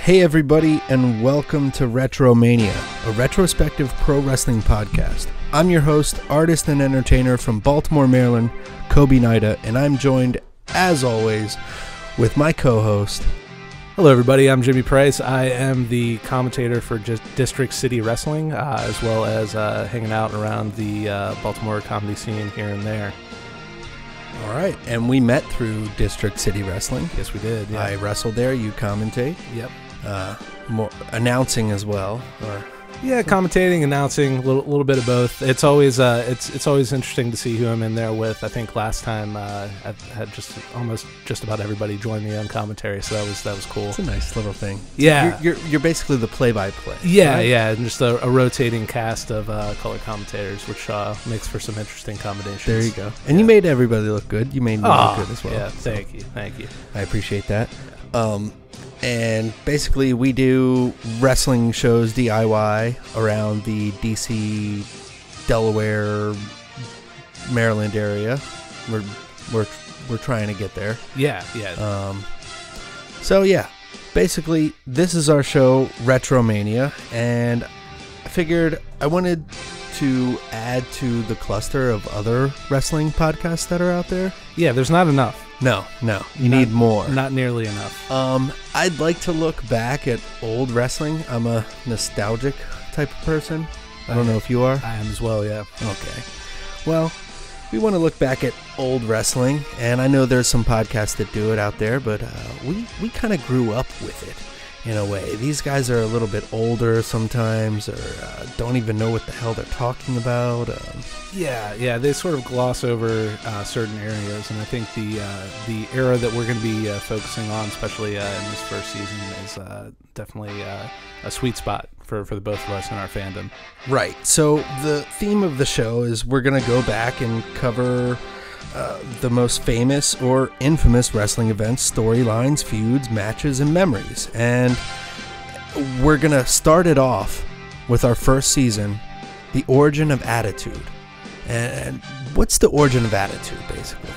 Hey everybody, and welcome to WretroMania, a retrospective pro wrestling podcast. I'm your host, artist and entertainer from Baltimore, Maryland, Coby Nida, and I'm joined, as always, with my co-host. Hello everybody, I'm Jimmy Price. I am the commentator for District City Wrestling, as well as hanging out around the Baltimore comedy scene here and there. All right, and we met through District City Wrestling. Yes, we did. Yeah. I wrestled there, you commentate. Yep. More announcing as well, or yeah, commentating, announcing, a little bit of both. It's always it's always interesting to see who I'm in there with. I think last time I had almost about everybody join me on commentary, so that was cool. It's a nice little thing. Yeah, you're basically the play-by-play. Yeah, right? Yeah, and just a rotating cast of color commentators, which makes for some interesting combinations. There you go. And you made everybody look good. You made me look good as well. Yeah, thank you. I appreciate that. And basically we do wrestling shows DIY around the DC, Delaware, Maryland area. We're trying to get there. Yeah. So yeah, basically this is our show, WretroMania, and I figured I wanted to add to the cluster of other wrestling podcasts that are out there. Yeah, there's not enough. No, you need more. Not nearly enough. I'd like to look back at old wrestling. I'm a nostalgic type of person. I don't know if you are. I am as well, yeah. Okay. Well, we want to look back at old wrestling, and I know there's some podcasts that do it out there, but we kind of grew up with it in a way. These guys are a little bit older sometimes, or don't even know what the hell they're talking about. Yeah, they sort of gloss over certain areas, and I think the era that we're going to be focusing on, especially in this first season, is definitely a sweet spot for the both of us in our fandom. Right. So the theme of the show is we're going to go back and cover the most famous or infamous wrestling events, storylines, feuds, matches, and memories. And we're going to start it off with our first season, The Origin of Attitude. And what's the origin of Attitude, basically?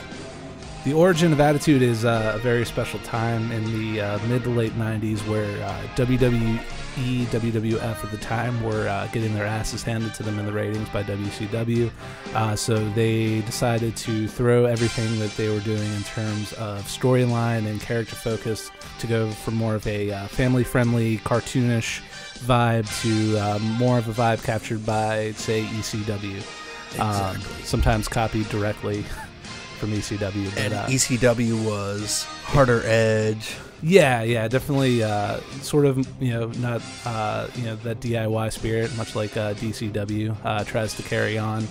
The Origin of Attitude is a very special time in the mid to late 90s where WWE, WWF at the time were getting their asses handed to them in the ratings by WCW. So they decided to throw everything that they were doing in terms of storyline and character focus to go from more of a family-friendly, cartoonish vibe to more of a vibe captured by, say, ECW. Exactly. Sometimes copied directly from ECW. But, and ECW was harder edge. Yeah, definitely. Sort of, not that DIY spirit, much like DCW tries to carry on.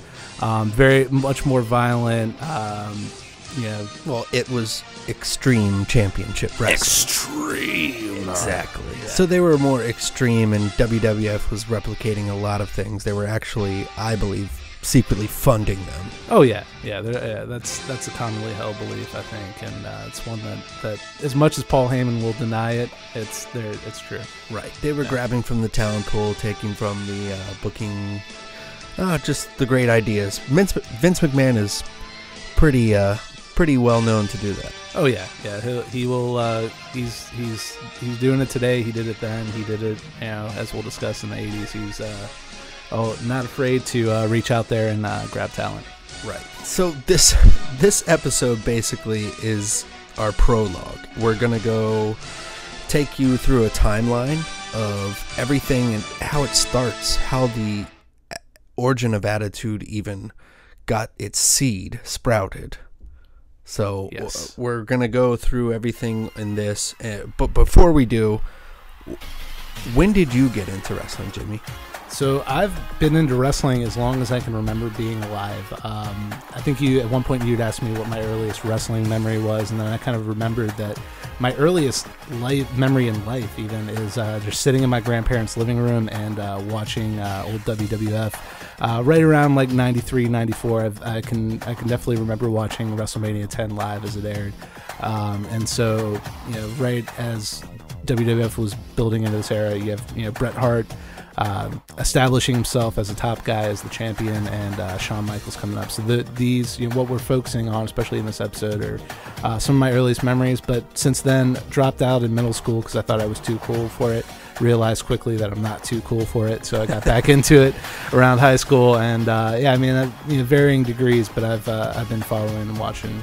Very much more violent. Well, it was Extreme Championship Wrestling. Extreme. Exactly. Yeah. So they were more extreme, and WWF was replicating a lot of things. They were actually, I believe, secretly funding them. Oh yeah. That's a commonly held belief, I think, and it's one that as much as Paul Heyman will deny it, it's true. Right. They were grabbing from the talent pool, taking from the booking, just the great ideas. Vince McMahon is pretty well known to do that. Oh yeah. He will. He's doing it today. He did it then. He did it. As we'll discuss in the 80s. He's not afraid to reach out there and grab talent. Right. So this episode basically is our prologue. We're going to go take you through a timeline of everything and how it starts, how the origin of Attitude even got its seed sprouted. So yes. We're going to go through everything in this. But before we do, when did you get into wrestling, Jimmy? So I've been into wrestling as long as I can remember being alive. I think at one point you'd asked me what my earliest wrestling memory was, and then I kind of remembered that my earliest memory in life even is just sitting in my grandparents' living room and watching old WWF. Right around like 93, 94, I can definitely remember watching WrestleMania 10 live as it aired. And so, right as WWF was building into this era, you have Bret Hart, establishing himself as a top guy, as the champion, and Shawn Michaels coming up. So these, what we're focusing on, especially in this episode, are some of my earliest memories. But since then, dropped out in middle school because I thought I was too cool for it. Realized quickly that I'm not too cool for it, so I got back into it around high school, and varying degrees, but I've been following and watching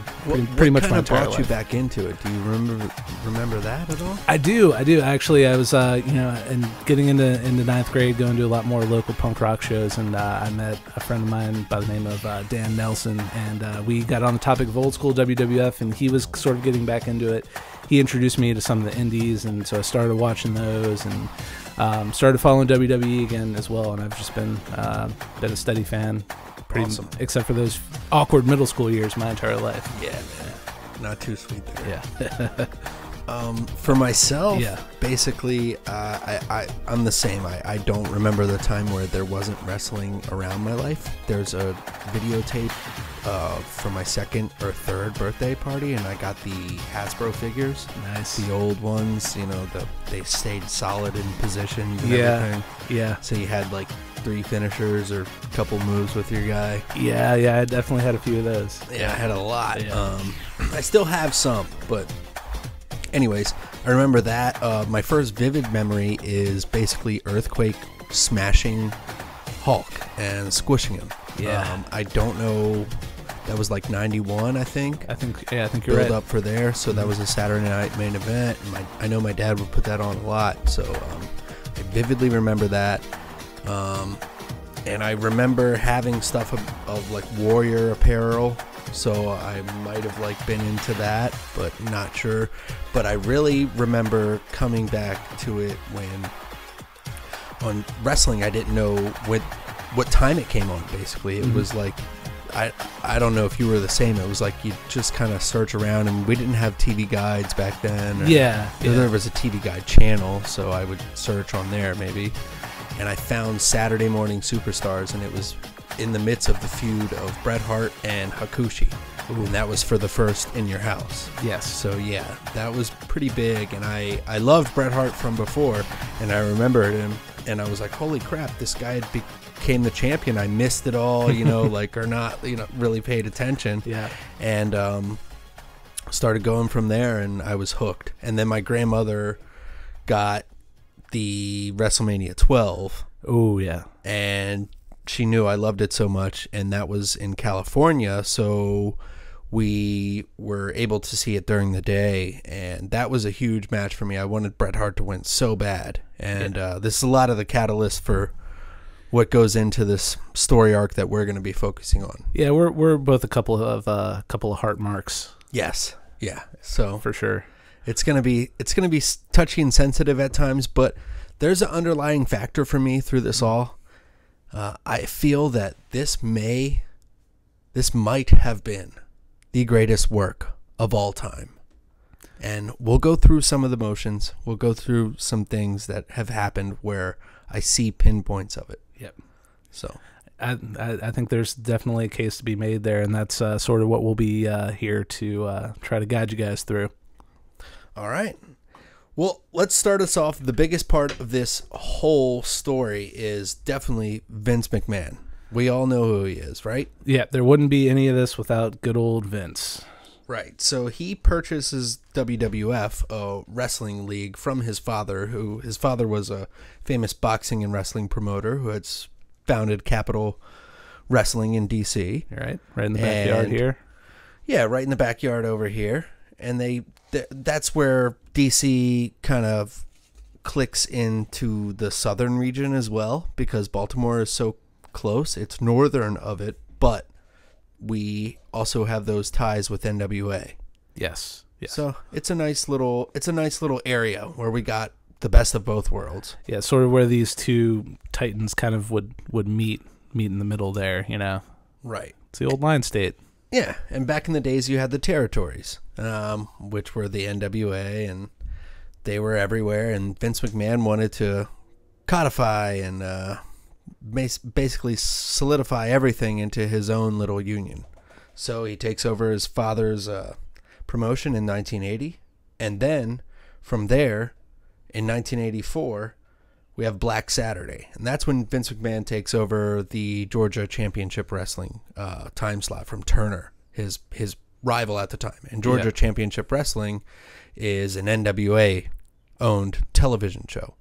pretty much my entire life. What brought you back into it? Do you remember that at all? I do. Actually, I was and getting into ninth grade, going to a lot more local punk rock shows, and I met a friend of mine by the name of Dan Nelson, and we got on the topic of old school WWF, and he was sort of getting back into it. He introduced me to some of the indies, and so I started watching those, and started following WWE again as well. And I've just been a steady fan, Awesome. Except for those awkward middle school years, my entire life. Yeah, man, not too sweet there. Yeah. For myself, basically, I'm the same. I don't remember the time where there wasn't wrestling around my life. There's a videotape for my second or third birthday party, and I got the Hasbro figures. Nice. The old ones, they stayed solid in position and everything. Yeah. So you had like 3 finishers or a couple moves with your guy. Yeah, I definitely had a few of those. Yeah, I had a lot. Yeah. I still have some, but anyways, I remember that. My first vivid memory is basically Earthquake smashing Hulk and squishing him. Yeah. I don't know. That was like 91, I think. I think you're right. Build up for there. So that was a Saturday night main event. And I know my dad would put that on a lot. So I vividly remember that. And I remember having stuff of like Warrior apparel. So I might have like been into that, but not sure. But I really remember coming back to it when on wrestling, I didn't know what time it came on. Basically, it was like I don't know if you were the same. It was like you just kind of search around, and we didn't have TV guides back then. There was a TV guide channel, so I would search on there maybe, and I found Saturday Morning Superstars, and it was in the midst of the feud of Bret Hart and Hakushi. Ooh. And that was for the first In Your House. Yes. So yeah, that was pretty big, and I loved Bret Hart from before, and I remembered him, and I was like, holy crap, this guy became the champion. I missed it all, or not, really paid attention. Yeah. And started going from there, and I was hooked. And then my grandmother got the WrestleMania 12. Oh yeah. And she knew I loved it so much, and that was in California, so we were able to see it during the day, and that was a huge match for me. I wanted Bret Hart to win so bad, and this is a lot of the catalyst for what goes into this story arc that we're going to be focusing on. Yeah, we're both a couple of Hart marks. Yes, yeah. So for sure, it's gonna be touchy and sensitive at times, but there's an underlying factor for me through this all. I feel that this might have been the greatest work of all time. And we'll go through some of the motions. We'll go through some things that have happened where I see pinpoints of it. Yep. So I think there's definitely a case to be made there, and that's sort of what we'll be here to try to guide you guys through. All right. Well, let's start us off. The biggest part of this whole story is definitely Vince McMahon. We all know who he is, right? Yeah, there wouldn't be any of this without good old Vince. Right. So he purchases WWF, a wrestling league, from his father, who his father was a famous boxing and wrestling promoter who had founded Capital Wrestling in D.C. Right in the backyard here. Yeah, right in the backyard over here. And that's where D.C. kind of clicks into the southern region as well, because Baltimore is so close. It's northern of it, but we also have those ties with NWA. Yes. So it's a nice little area where we got the best of both worlds. Yeah, sort of where these two titans kind of would meet in the middle there, Right. It's the old Lion State. Yeah, and back in the days you had the territories, which were the NWA, and they were everywhere, and Vince McMahon wanted to codify and basically solidify everything into his own little union. So he takes over his father's promotion in 1980, and then from there, in 1984, we have Black Saturday, and that's when Vince McMahon takes over the Georgia Championship Wrestling time slot from Turner, his rival at the time. And Georgia Championship Wrestling is an NWA-owned television show.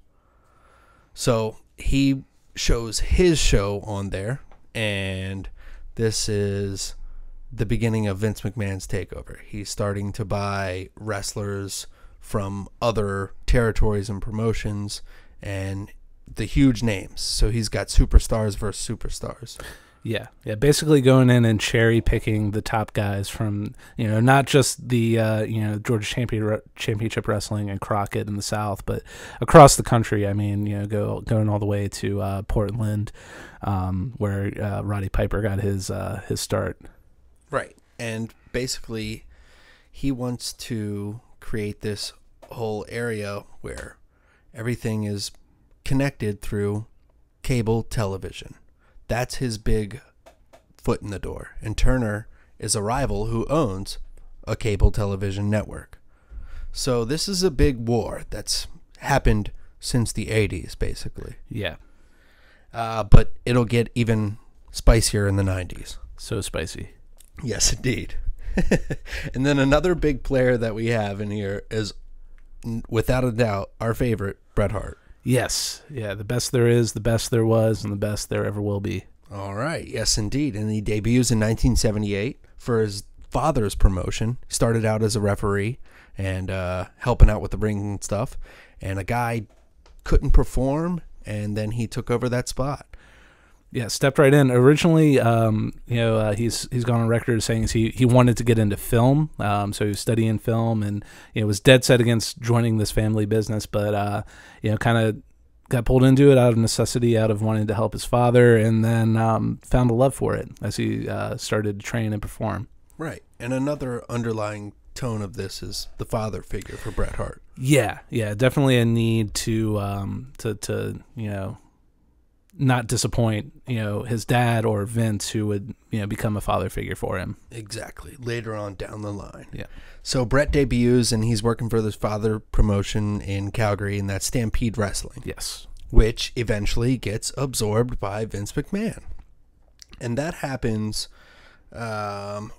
So he shows his show on there, and this is the beginning of Vince McMahon's takeover. He's starting to buy wrestlers from other territories and promotions and the huge names. So he's got superstars versus superstars. Yeah, basically going in and cherry picking the top guys from, not just the, Georgia Championship Wrestling and Crockett in the South, but across the country. I mean, going all the way to Portland, where Roddy Piper got his start. Right. And basically, he wants to create this whole area where everything is connected through cable television. That's his big foot in the door. And Turner is a rival who owns a cable television network. So this is a big war that's happened since the 80s, basically. Yeah. But it'll get even spicier in the 90s. So spicy. Yes, indeed. And then another big player that we have in here is, without a doubt, our favorite, Bret Hart. Yes. Yeah, the best there is, the best there was, and the best there ever will be. All right. Yes, indeed. And he debuts in 1978 for his father's promotion. He started out as a referee and helping out with the ring and stuff. And a guy couldn't perform, and then he took over that spot. Yeah, stepped right in. Originally, he's gone on record as saying he wanted to get into film, so he was studying film, and was dead set against joining this family business, but kind of got pulled into it out of necessity, out of wanting to help his father, and then found a love for it as he started to train and perform. Right, and another underlying tone of this is the father figure for Bret Hart. Yeah, definitely a need to not disappoint, his dad or Vince, who would, become a father figure for him. Exactly. Later on down the line. Yeah. So Bret debuts, and he's working for this father promotion in Calgary, and that's Stampede Wrestling. Yes. Which eventually gets absorbed by Vince McMahon. And that happens, I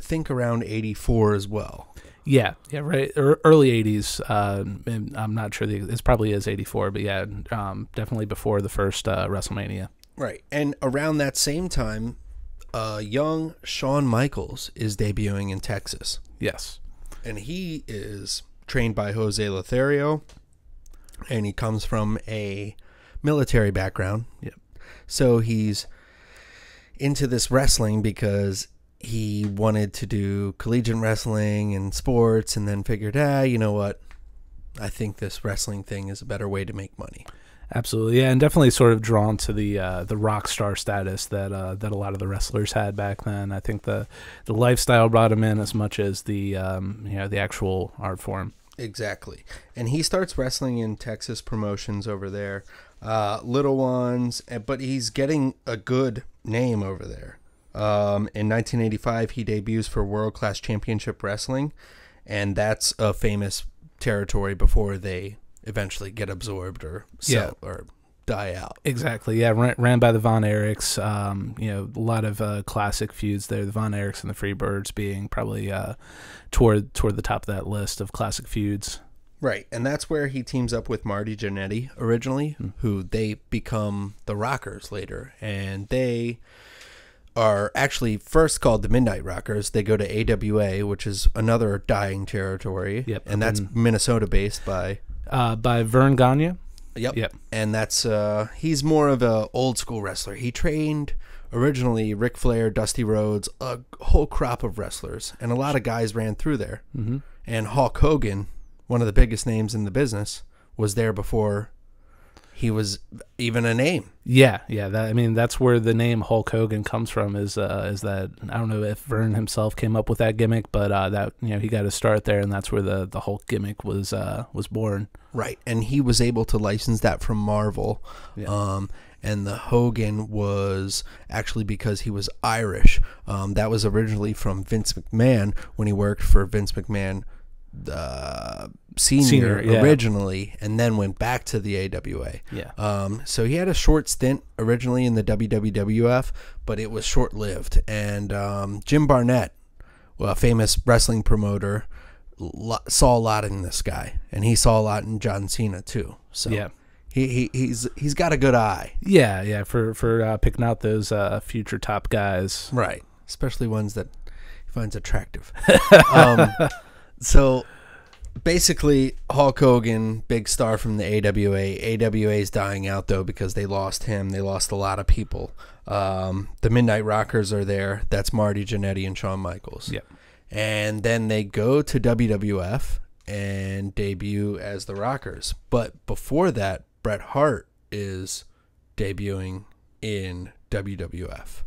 think, around 84 as well. Yeah, right. Early 80s. I'm not sure. It probably is 84, but yeah, definitely before the first WrestleMania. Right. And around that same time, young Shawn Micheals is debuting in Texas. Yes. And he is trained by Jose Lothario, and he comes from a military background. Yep. So he's into this wrestling because he wanted to do collegiate wrestling and sports, and then figured, you know what? I think this wrestling thing is a better way to make money. Absolutely, yeah, and definitely sort of drawn to the rock star status that a lot of the wrestlers had back then. I think the lifestyle brought him in as much as the the actual art form. Exactly, and he starts wrestling in Texas promotions over there, little ones, but he's getting a good name over there. In 1985, he debuts for World Class Championship Wrestling, and that's a famous territory before they eventually get absorbed or sell or die out. Exactly, yeah. Ran by the Von Erichs. A lot of classic feuds there. The Von Erichs and the Freebirds being probably toward the top of that list of classic feuds. Right, and that's where he teams up with Marty Jannetty originally, who they become the Rockers later, and they are actually first called the Midnight Rockers. They go to AWA, which is another dying territory. Yep. And that's Minnesota based by Vern Gagne. Yep. And that's he's more of a old school wrestler. He trained originally Ric Flair, Dusty Rhodes, a whole crop of wrestlers, and a lot of guys ran through there. Mm-hmm. And Hulk Hogan, one of the biggest names in the business, was there before he was even a name. Yeah. That's where the name Hulk Hogan comes from. Is that, I don't know if Vern himself came up with that gimmick, but that he got to start there, and that's where the Hulk gimmick was born. Right, and he was able to license that from Marvel. Yeah. And the Hogan was actually because he was Irish. That was originally from Vince McMahon when he worked for Vince McMahon Senior yeah. originally, and then went back to the AWA. Yeah. So he had a short stint originally in the WWF, but it was short-lived. And Jim Barnett, a famous wrestling promoter, saw a lot in this guy, and he saw a lot in John Cena too. So yeah. He's got a good eye. Yeah, for picking out those future top guys. Right. Especially ones that he finds attractive. So basically, Hulk Hogan, big star from the AWA. AWA is dying out, though, because they lost him. They lost a lot of people. The Midnight Rockers are there. That's Marty Jannetty and Shawn Michaels. Yep. And then they go to WWF and debut as the Rockers. But before that, Bret Hart is debuting in WWF.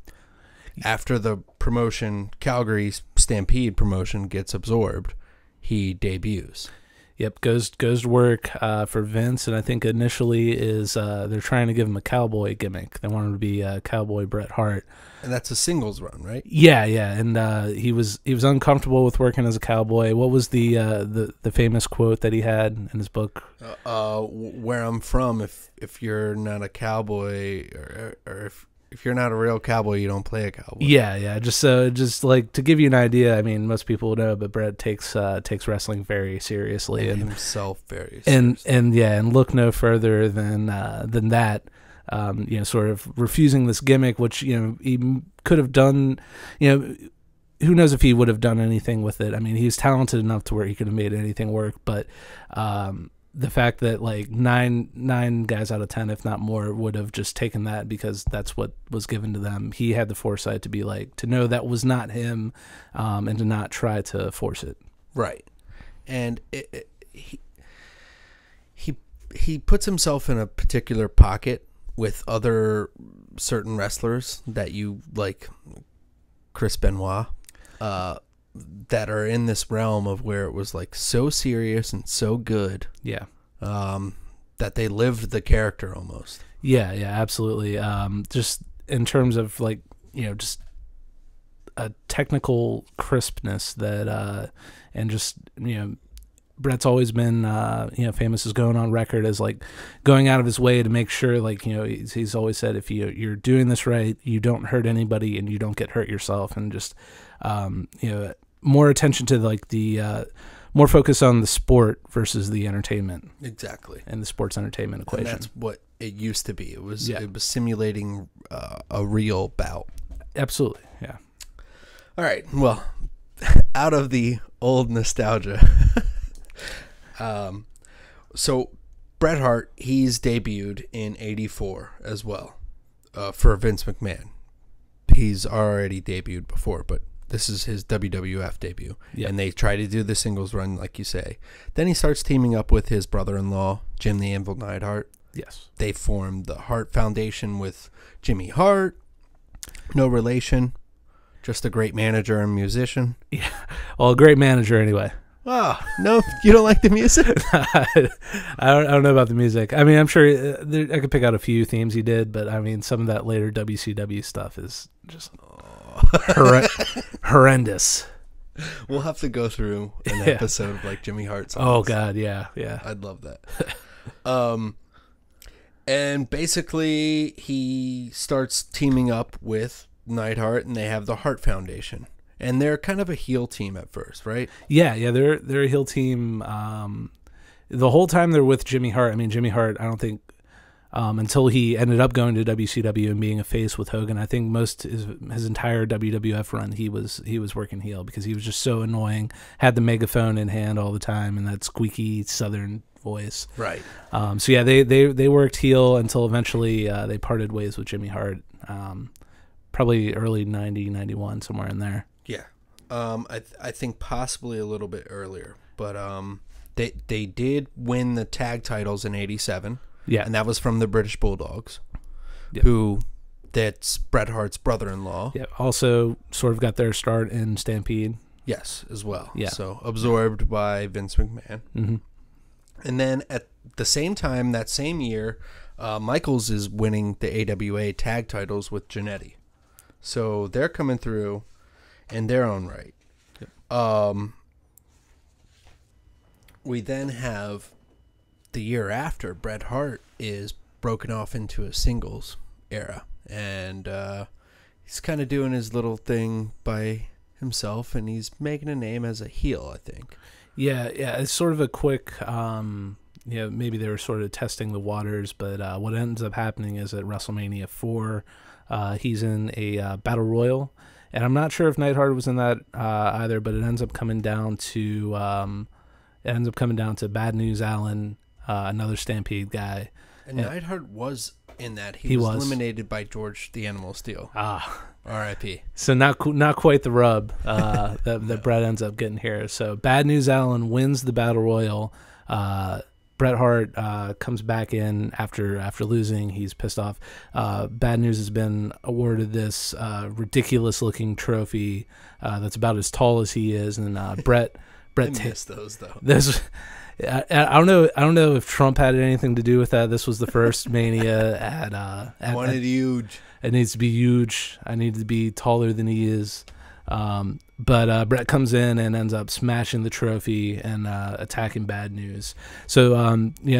After the promotion, Calgary Stampede promotion, gets absorbed, he debuts. Yep, goes to work for Vince, and I think initially is they're trying to give him a cowboy gimmick. They want him to be Cowboy Bret Hart. And that's a singles run, right? Yeah, and he was uncomfortable with working as a cowboy. What was the famous quote that he had in his book? Where I'm from, if you're not a cowboy, or if you're not a real cowboy, you don't play a cowboy. Yeah. Just like to give you an idea. I mean, most people know, but Bret takes wrestling very seriously, and himself very seriously. And look no further than that. Sort of refusing this gimmick, which he could have done. Who knows if he would have done anything with it? I mean, he's talented enough to where he could have made anything work, but the fact that like nine guys out of 10, if not more, would have just taken that because that's what was given to them. He had the foresight to be like, to know that was not him, and to not try to force it. Right. And he puts himself in a particular pocket with other certain wrestlers that you like, Chris Benoit, that are in this realm of where it was like so serious and so good, that they lived the character almost. Yeah, absolutely. Just in terms of like just a technical crispness that, and just Bret's always been famous as going on record as like going out of his way to make sure like he's always said if you're doing this right, you don't hurt anybody and you don't get hurt yourself, and just more attention to like the more focus on the sport versus the entertainment. Exactly. And the sports entertainment equation. And that's what it used to be. It was simulating a real bout. Absolutely. Yeah. All right. Well, out of the old nostalgia. So Bret Hart, he's debuted in '84 as well, for Vince McMahon. He's already debuted before, but this is his WWF debut. Yep. And they try to do the singles run, like you say. Then he starts teaming up with his brother-in-law, Jim the Anvil Neidhart. Yes. They formed the Hart Foundation with Jimmy Hart. No relation. Just a great manager and musician. Yeah. Well, a great manager anyway. Oh, no, you don't like the music? I don't know about the music. I mean, I'm sure I could pick out a few themes he did, but I mean, some of that later WCW stuff is just horrendous. We'll have to go through an episode of like Jimmy Hart songs. Oh God, yeah. I'd love that. And basically he starts teaming up with Neidhart, and they have the Hart Foundation. And they're kind of a heel team at first, right? Yeah, they're a heel team. The whole time they're with Jimmy Hart. I mean, Jimmy Hart, I don't think until he ended up going to WCW and being a face with Hogan, I think his entire WWF run he was working heel because he was just so annoying. Had the megaphone in hand all the time and that squeaky Southern voice. Right. So yeah, they worked heel until eventually they parted ways with Jimmy Hart. Probably early 90, 91, somewhere in there. Yeah. I think possibly a little bit earlier, but they did win the tag titles in '87. Yeah, and that was from the British Bulldogs, that's Bret Hart's brother-in-law. Yeah, also sort of got their start in Stampede. Yes, as well. Yeah, so absorbed by Vince McMahon. Mm-hmm. And then at the same time, that same year, Micheals is winning the AWA tag titles with Jannetty. So they're coming through in their own right. Yep. we then have the year after, Bret Hart is broken off into a singles era, and he's kind of doing his little thing by himself, and he's making a name as a heel, I think. Yeah, it's sort of a quick, maybe they were sort of testing the waters, but what ends up happening is at WrestleMania 4, he's in a Battle Royal, and I'm not sure if Neidhart was in that either, but it ends up coming down to Bad News Allen, another Stampede guy. And Neidhart was in that. He was eliminated by George the Animal Steel. R.I.P. So not quite the rub that Bret ends up getting here. So Bad News Allen wins the Battle Royal. Bret Hart comes back in after losing. He's pissed off. Bad News has been awarded this ridiculous-looking trophy that's about as tall as he is, and Bret. I miss those though. I don't know if Trump had anything to do with that. This was the first Mania I wanted huge. It needs to be huge. I need to be taller than he is. But Bret comes in and ends up smashing the trophy and attacking Bad News. So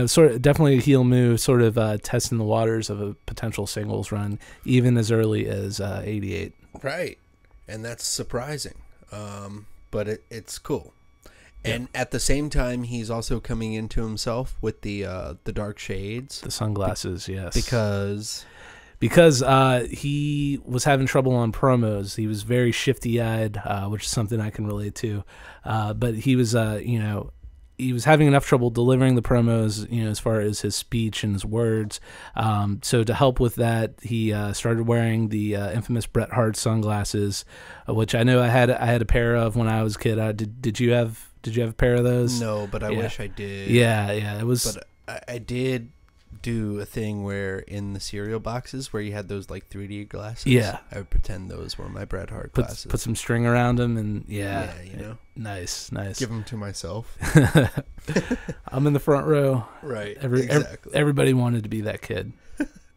sort of definitely a heel move, sort of testing the waters of a potential singles run, even as early as '88. Right, and that's surprising, but it's cool. And at the same time, he's also coming into himself with the dark shades, the sunglasses, yes, because he was having trouble on promos. He was very shifty-eyed, which is something I can relate to. But he was, he was having enough trouble delivering the promos, as far as his speech and his words. So to help with that, he started wearing the infamous Bret Hart sunglasses, which I know I had a pair of when I was a kid. Did you have a pair of those? No, but I wish I did. Yeah, it was. But I did do a thing where in the cereal boxes where you had those like 3D glasses. Yeah, I would pretend those were my Bret Hart glasses. Put some string around them, and nice. Give them to myself. I'm in the front row. Right. Exactly. Everybody wanted to be that kid.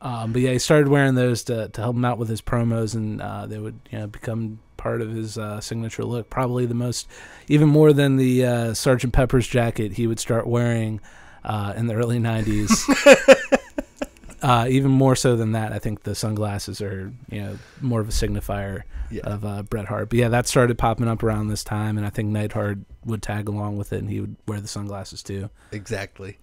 But yeah, he started wearing those to help him out with his promos, and they would become part of his signature look. Probably the most, even more than the Sgt. Pepper's jacket he would start wearing in the early 90s. Even more so than that, I think the sunglasses are more of a signifier of Bret Hart. But yeah, that started popping up around this time, and I think Neidhart would tag along with it, and he would wear the sunglasses too. Exactly.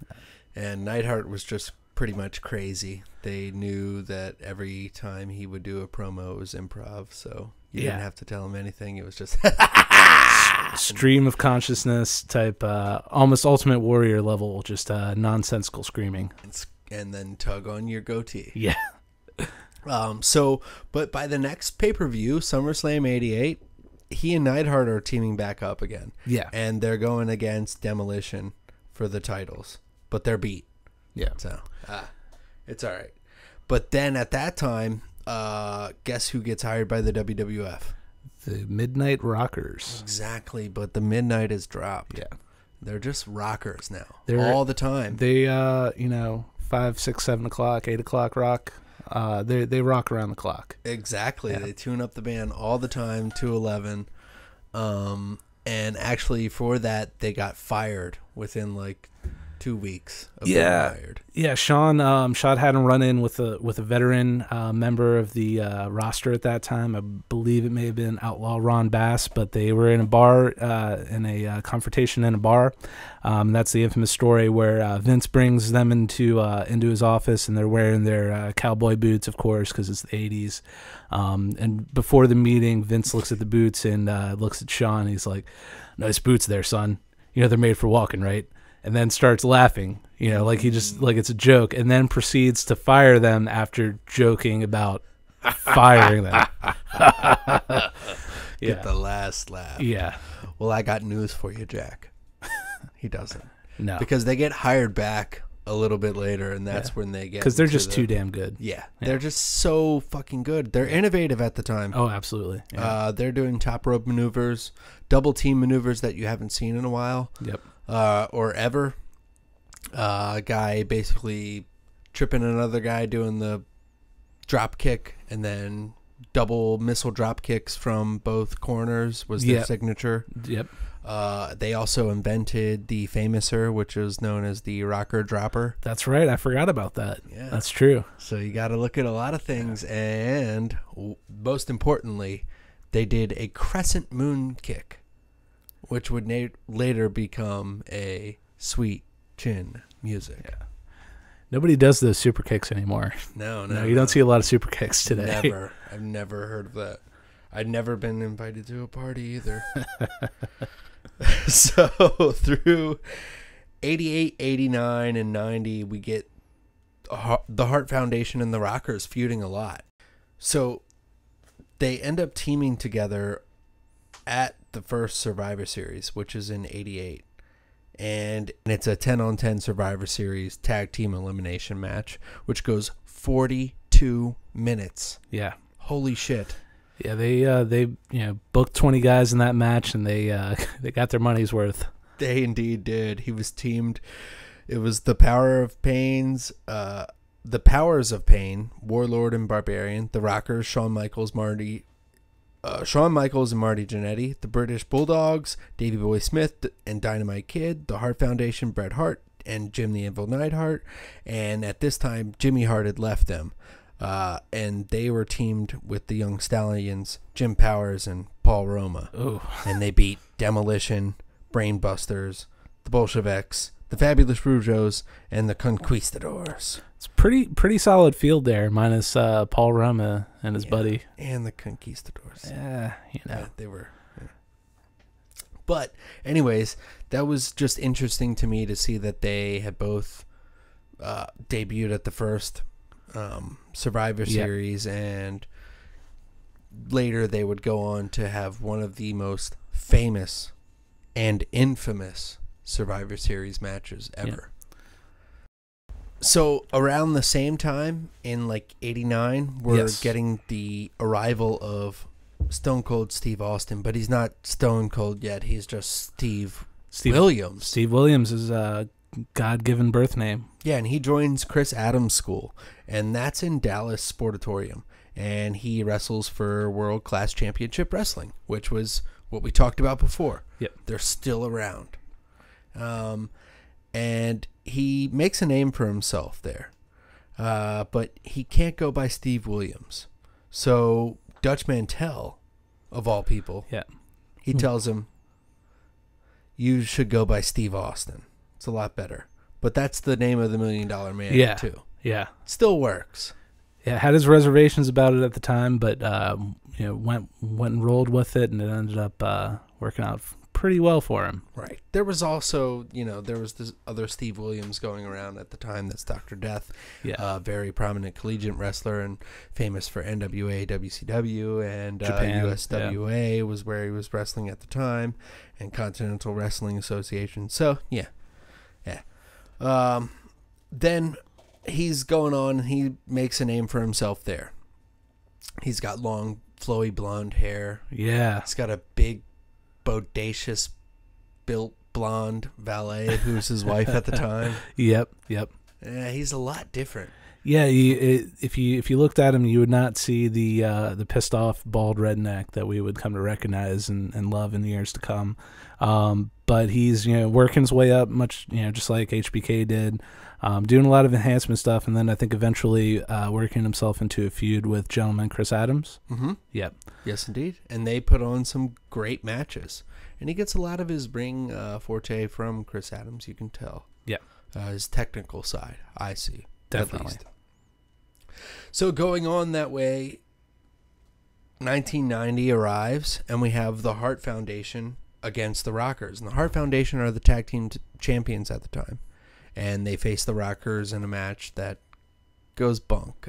And Neidhart was just pretty much crazy. They knew that every time he would do a promo, it was improv, so you didn't have to tell him anything. It was just stream of consciousness type, almost Ultimate Warrior level, just nonsensical screaming. And then tug on your goatee. Yeah. But by the next pay-per-view, SummerSlam 88, he and Neidhart are teaming back up again. Yeah. And they're going against Demolition for the titles, but they're beat. Yeah. So, it's all right. But then at that time, guess who gets hired by the WWF? The Midnight Rockers. Exactly, but the Midnight is dropped. Yeah. They're just rockers now. All the time. They, 5, 6, 7 o'clock, 8 o'clock rock. They rock around the clock. Exactly. Yeah. They tune up the band all the time to 11. And actually for that, they got fired within like 2 weeks of being hired. Yeah, Shawn had him run in with a veteran member of the roster at that time. I believe it may have been Outlaw Ron Bass, but they were in a bar, in a confrontation in a bar. That's the infamous story where Vince brings them into his office, and they're wearing their cowboy boots, of course, because it's the 80s. And before the meeting, Vince looks at the boots and looks at Shawn. He's like, "Nice boots there, son. They're made for walking, right?" And then starts laughing, like he just, like it's a joke, and then proceeds to fire them after joking about firing them. Get the last laugh. Yeah. Well, I got news for you, Jack. He doesn't. No. Because they get hired back a little bit later, and that's when they get... Because they're just too damn good. Yeah. They're just so fucking good. They're innovative at the time. Oh, absolutely. Yeah. They're doing top rope maneuvers, double team maneuvers that you haven't seen in a while. Yep. Or ever. A guy basically tripping another guy doing the drop kick, and then double missile drop kicks from both corners was their signature. Yep. They also invented the famouser, which is known as the rocker dropper. That's right. I forgot about that. Yeah. That's true. So you got to look at a lot of things. And most importantly, they did a crescent moon kick, which would later become a sweet chin music. Yeah. Nobody does those super kicks anymore. No, you don't see a lot of super kicks today. Never. I've never heard of that. I'd never been invited to a party either. So through 88, 89, and 90, we get the Hart Foundation and the Rockers feuding a lot. So they end up teaming together at the first Survivor Series, which is in 88. And it's a 10-on-10 Survivor Series tag team elimination match, which goes 42 minutes. Yeah. Holy shit. Yeah, they booked 20 guys in that match, and they got their money's worth. They indeed did. He was teamed. It was the Powers of Pain, Warlord and Barbarian, the Rockers, Shawn Micheals and Marty Jannetty, the British Bulldogs, Davey Boy Smith and Dynamite Kid, the Hart Foundation, Bret Hart and Jim the Anvil Neidhart, and at this time Jimmy Hart had left them. And they were teamed with the Young Stallions, Jim Powers and Paul Roma. Ooh. And they beat Demolition, Brainbusters, the Bolsheviks, the Fabulous Rougeaus, and the Conquistadors. It's pretty solid field there, minus Paul Roma and his buddy. And the Conquistadors. Yeah, Yeah, they were. Yeah. But anyways, that was just interesting to me to see that they had both debuted at the first Survivor Series, and later they would go on to have one of the most famous and infamous Survivor Series matches ever. So around the same time, in like 89, we're getting the arrival of Stone Cold Steve Austin, but he's not Stone Cold yet. He's just Steve Williams. Steve Williams is a God-given birth name. Yeah, and he joins Chris Adams' school, and that's in Dallas Sportatorium. And he wrestles for World Class Championship Wrestling, which was what we talked about before. Yep. They're still around. And he makes a name for himself there. But he can't go by Steve Williams. So Dutch Mantel, of all people, he tells him, you should go by Steve Austin. It's a lot better. But that's the name of the $1 Million Man, too. Yeah. Still works. Yeah, had his reservations about it at the time, but went and rolled with it, and it ended up working out pretty well for him. Right. There was also, there was this other Steve Williams going around at the time. That's Dr. Death. Yeah. Very prominent collegiate wrestler and famous for NWA, WCW, and Japan, USWA was where he was wrestling at the time, and Continental Wrestling Association. So, yeah. Then he's going on, and he makes a name for himself there. He's got long, flowy blonde hair. Yeah. He's got a big, bodacious, built blonde valet who's his wife at the time. Yep. Yeah, he's a lot different. Yeah, if you looked at him, you would not see the pissed off bald redneck that we would come to recognize and love in the years to come. But he's working his way up, much just like HBK did, doing a lot of enhancement stuff, and then I think eventually working himself into a feud with gentleman Chris Adams. Mm-hmm. Yep. Yes, indeed. And they put on some great matches, and he gets a lot of his ring forte from Chris Adams. You can tell. Yeah. His technical side, I see. Definitely. At least. So going on that way, 1990 arrives, and we have the Hart Foundation against the Rockers. And the Hart Foundation are the tag team champions at the time. And they face the Rockers in a match that goes bunk.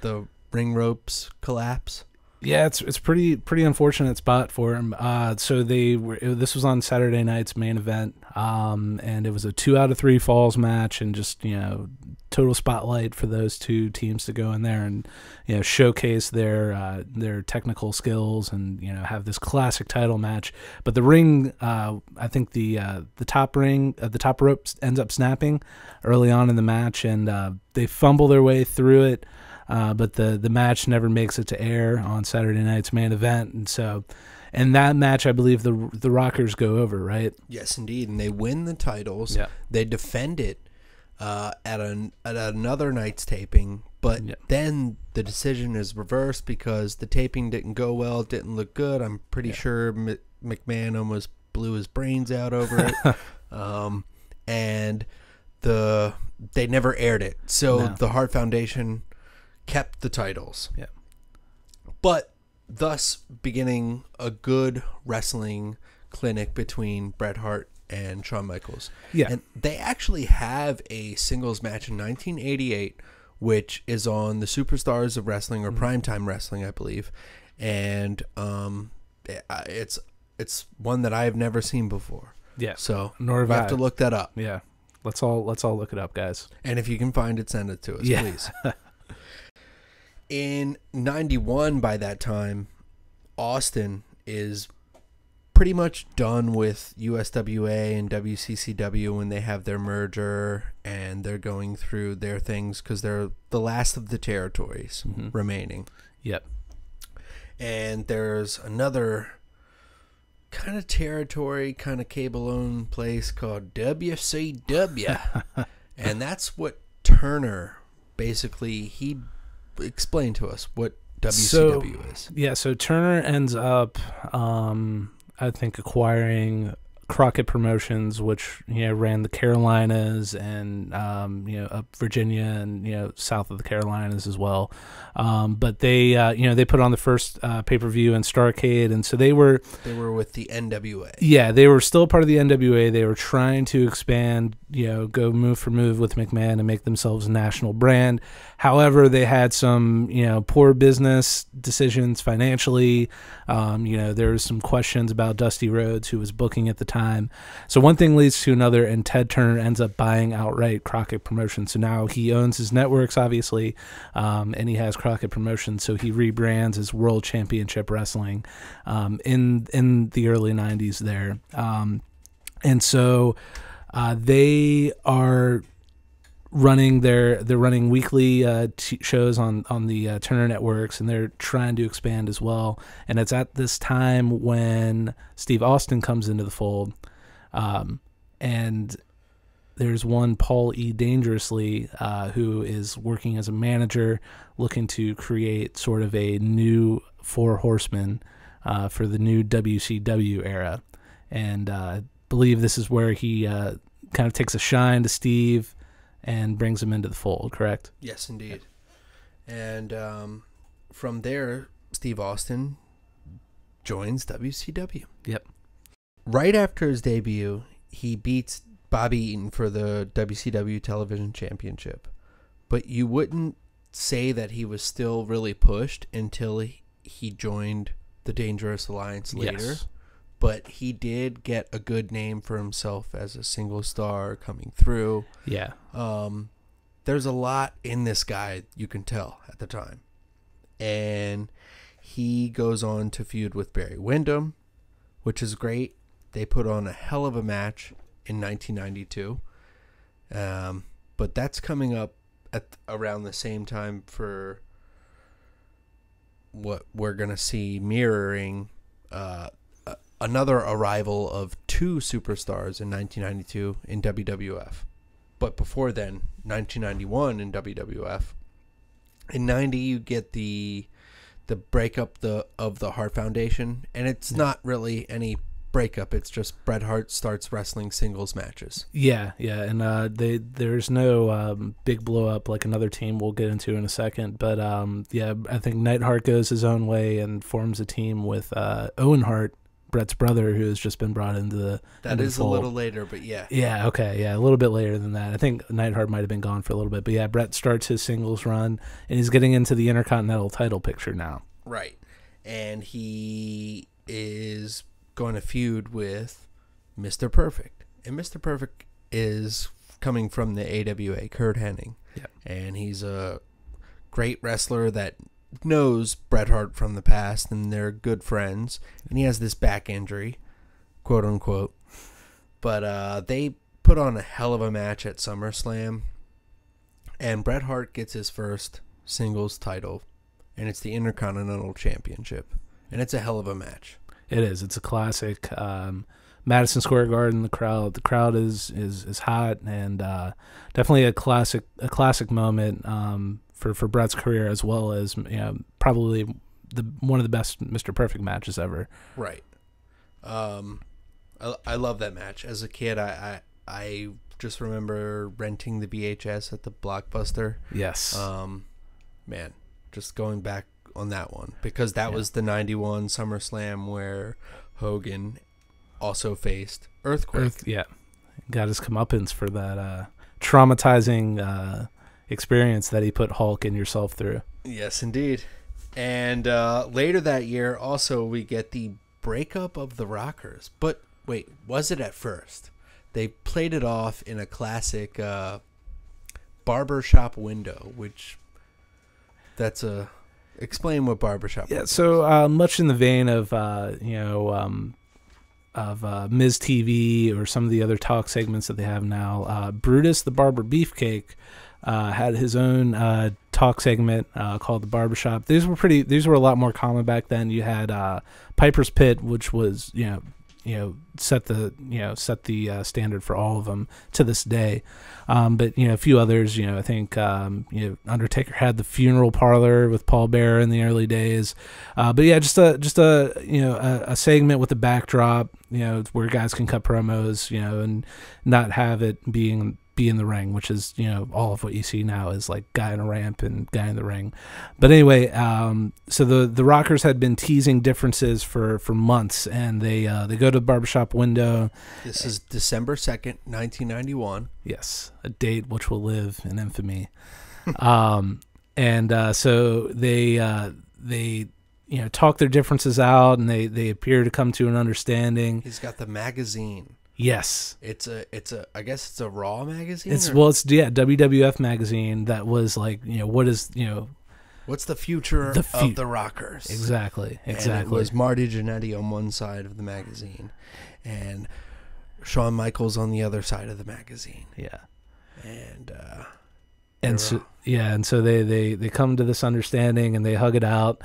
The ring ropes collapse. Yeah, it's pretty unfortunate spot for him. So this was on Saturday night's main event, and it was a 2 out of 3 falls match, and just total spotlight for those two teams to go in there and showcase their technical skills and have this classic title match. But the ring, I think the top rope ends up snapping early on in the match, and they fumble their way through it. But the match never makes it to air on Saturday night's main event, and so And that match, I believe the Rockers go over, right? Yes, indeed. And they win the titles. Yeah. They defend it at another night's taping. But then the decision is reversed because the taping didn't go well. It didn't look good. I'm pretty sure McMahon almost blew his brains out over it. And they never aired it. So the Hart Foundation kept the titles. Yeah. But thus beginning a good wrestling clinic between Bret Hart and Shawn Micheals. Yeah. And they actually have a singles match in 1988, which is on the Superstars of Wrestling or Primetime Wrestling, I believe. And it's one that I have never seen before. Yeah. So nor have you I. have to look that up. Yeah. Let's all look it up, guys. And if you can find it, send it to us, please. In 91, by that time, Austin is pretty much done with USWA and WCCW when they have their merger, and they're going through their things because they're the last of the territories remaining. Yep. And there's another kind of territory, kind of cable-owned place called WCW. And that's what Turner, basically, he explained to us what WCW is. Yeah, so Turner ends up, I think, acquiring Crockett Promotions, which ran the Carolinas and up Virginia and south of the Carolinas as well. But they they put on the first pay-per-view in Starrcade, and so they were with the NWA. Yeah, they were still part of the NWA. They were trying to expand, go move for move with McMahon and make themselves a national brand. However, they had some poor business decisions financially. There was some questions about Dusty Rhodes, who was booking at the time. So one thing leads to another, and Ted Turner ends up buying outright Crockett Promotions. So now he owns his networks, obviously, and he has Crockett Promotions. So he rebrands as World Championship Wrestling in the early 90s there. And so they are running weekly shows on the Turner networks, and they're trying to expand as well. And it's at this time when Steve Austin comes into the fold, and there's one Paul E. Dangerously who is working as a manager, looking to create sort of a new Four Horsemen for the new WCW era. And I believe this is where he kind of takes a shine to Steve and brings him into the fold, correct? Yes, indeed. And from there, Steve Austin joins WCW. Yep. Right after his debut, he beats Bobby Eaton for the WCW Television Championship. But you wouldn't say that he was still really pushed until he joined the Dangerous Alliance later. Yes. But he did get a good name for himself as a single star coming through. Yeah. There's a lot in this guy, you can tell at the time. And he goes on to feud with Barry Windham, which is great. They put on a hell of a match in 1992. But that's coming up at around the same time for what we're going to see mirroring another arrival of two superstars in 1992 in WWF. But before then, 1991 in WWF. In 90, you get the breakup of the Hart Foundation, and it's not really any breakup. It's just Bret Hart starts wrestling singles matches. Yeah, and there's no big blow up like another team we'll get into in a second. But I think Neidhart goes his own way and forms a team with Owen Hart, Bret's brother, who has just been brought into the That is a little later, but yeah. Yeah, okay, yeah, a little bit later than that. I think Neidhart might have been gone for a little bit, but yeah, Bret starts his singles run, and he's getting into the Intercontinental title picture now. Right, and he is going to feud with Mr. Perfect, and Mr. Perfect is coming from the AWA, Kurt Hennig, and he's a great wrestler that knows Bret Hart from the past, and they're good friends, and he has this back injury, quote unquote, but they put on a hell of a match at SummerSlam, and Bret Hart gets his first singles title, and it's the Intercontinental Championship, and it's a hell of a match. It is. It's a classic. Madison Square Garden. The crowd is hot, and definitely a classic moment for Bret's career, as well as probably one of the best Mr. Perfect matches ever. Right. I love that match. As a kid, I just remember renting the VHS at the Blockbuster. Yes. Man, just going back on that one, because that was the 91 SummerSlam where Hogan also faced Earthquake. Got his comeuppance for that traumatizing experience that he put Hulk and yourself through. Yes, indeed. And later that year, also, we get the breakup of the Rockers. But wait, was it at first? They played it off in a classic barbershop window, which explain what barbershop window is. So much in the vein of Ms. TV or some of the other talk segments that they have now. Brutus the Barber Beefcake had his own talk segment called the Barbershop. These were a lot more common back then. You had Piper's Pit, which was set the standard for all of them to this day. But a few others. I think Undertaker had the Funeral Parlor with Paul Bearer in the early days. But yeah, just a segment with a backdrop. Where guys can cut promos. And not have it be in the ring, which is all of what you see now is like guy in a ramp and guy in the ring. But anyway, so the Rockers had been teasing differences for months, and they go to the barbershop window. This is December 2nd, 1991. Yes, a date which will live in infamy. So they talk their differences out, and they appear to come to an understanding. He's got the magazine. Yes, it's I guess it's a Raw magazine. It's WWF magazine that was like what's the future of the Rockers? Exactly. And it was Marty Jannetty on one side of the magazine, and Shawn Michaels on the other side of the magazine. Yeah, and so they come to this understanding, and they hug it out.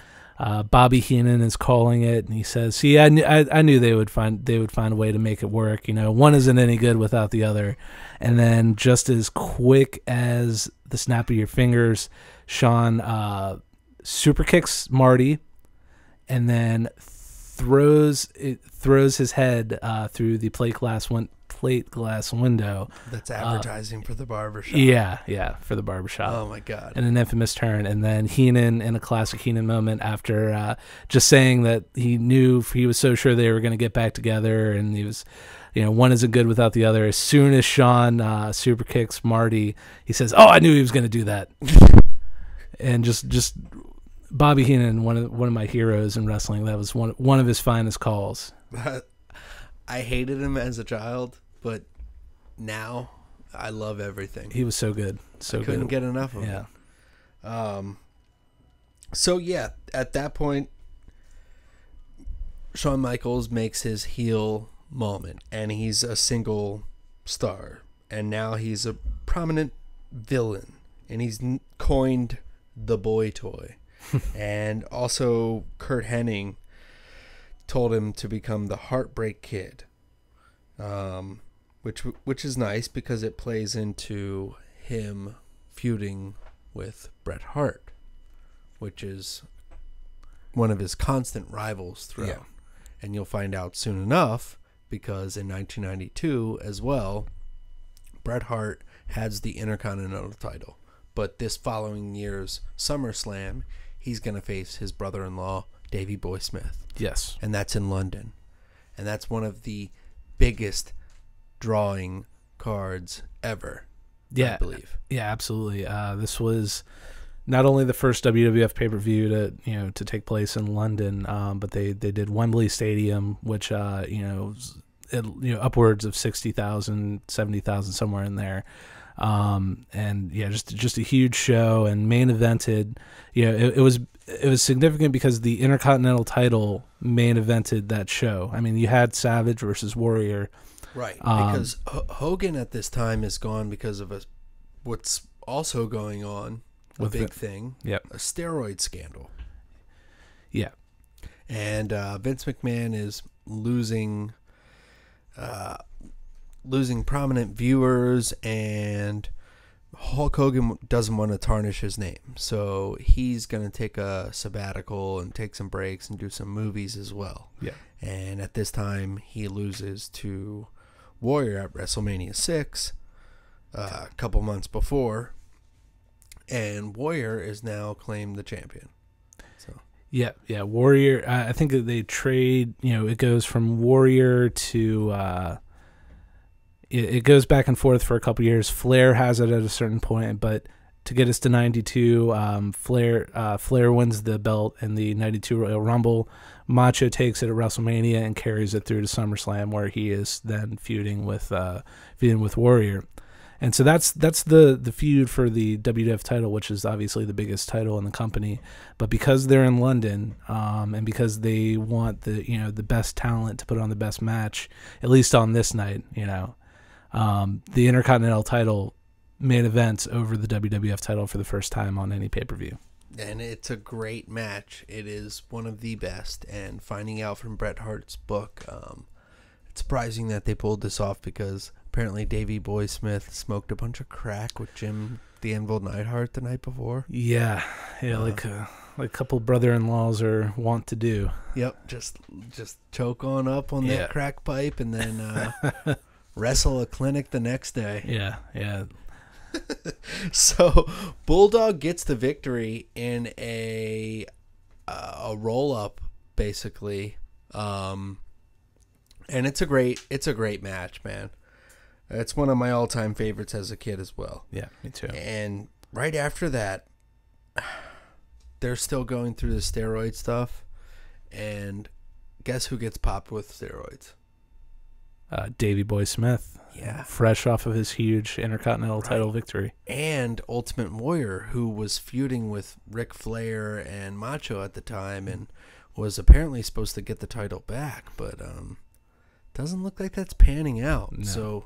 Bobby Heenan is calling it, and he says, "See, I knew they would find a way to make it work. One isn't any good without the other." And then, just as quick as the snap of your fingers, Shawn super kicks Marty, and then throws his head through the plate glass window. That's advertising for the barbershop. Yeah, for the barbershop. Oh my God. And an infamous turn. And then Heenan, in a classic Heenan moment, after just saying that he was so sure they were going to get back together, and he was, one isn't good without the other. As soon as Shawn super kicks Marty, he says, "Oh, I knew he was going to do that." And just Bobby Heenan, one of my heroes in wrestling. That was one of his finest calls. I hated him as a child, but now I love everything. He was so good. I couldn't get enough of him. So yeah, at that point, Shawn Michaels makes his heel moment, and he's a single star, and now he's a prominent villain, and he's coined the boy toy. And also Kurt Hennig told him to become the Heartbreak Kid, which is nice because it plays into him feuding with Bret Hart, which is one of his constant rivals throughout. Yeah. And you'll find out soon enough, because in 1992 as well, Bret Hart has the Intercontinental title. But this following year's SummerSlam, he's going to face his brother-in-law, Davey Boy Smith. Yes. And that's in London. And that's one of the biggest drawing cards ever, I believe. Yeah, absolutely. This was not only the first WWF pay-per-view to take place in London, but they did Wembley Stadium, which upwards of 60,000, 70,000, somewhere in there. And yeah, just a huge show, and main evented. It was significant because the Intercontinental title main evented that show. I mean, you had Savage versus Warrior, right? Because Hogan at this time is gone because of what's also going on, a big thing, a steroid scandal. Yeah, And Vince McMahon is losing prominent viewers, and Hulk Hogan doesn't want to tarnish his name, so he's going to take a sabbatical and take some breaks and do some movies as well. Yeah. And at this time, he loses to Warrior at WrestleMania 6 a couple months before, and Warrior is now claimed the champion. So yeah, Warrior. I think that they trade. It goes from Warrior to. It goes back and forth for a couple years. Flair has it at a certain point, but to get us to 92, Flair wins the belt in the 92 Royal Rumble. Macho takes it at WrestleMania and carries it through to SummerSlam, where he is then feuding with Warrior. And so that's the feud for the WWF title, which is obviously the biggest title in the company. But because they're in London, and because they want the best talent to put on the best match, at least on this night, the Intercontinental title main events over the WWF title for the first time on any pay-per-view. And it's a great match. It is one of the best. And finding out from Bret Hart's book, it's surprising that they pulled this off, because apparently Davey Boy Smith smoked a bunch of crack with Jim the Anvil Neidhart the night before. Yeah, like a couple brother-in-laws are wont to do. Yep, just choke on up on that crack pipe and then wrestle a clinic the next day. Yeah. So Bulldog gets the victory in a roll-up, basically, and it's a great match, man. It's one of my all-time favorites as a kid as well. Yeah, me too. And right after that, they're still going through the steroid stuff, and guess who gets popped with steroids? Davey Boy Smith. Yeah. Fresh off of his huge Intercontinental title victory. And Ultimate Warrior, who was feuding with Ric Flair and Macho at the time and was apparently supposed to get the title back, but doesn't look like that's panning out. No. So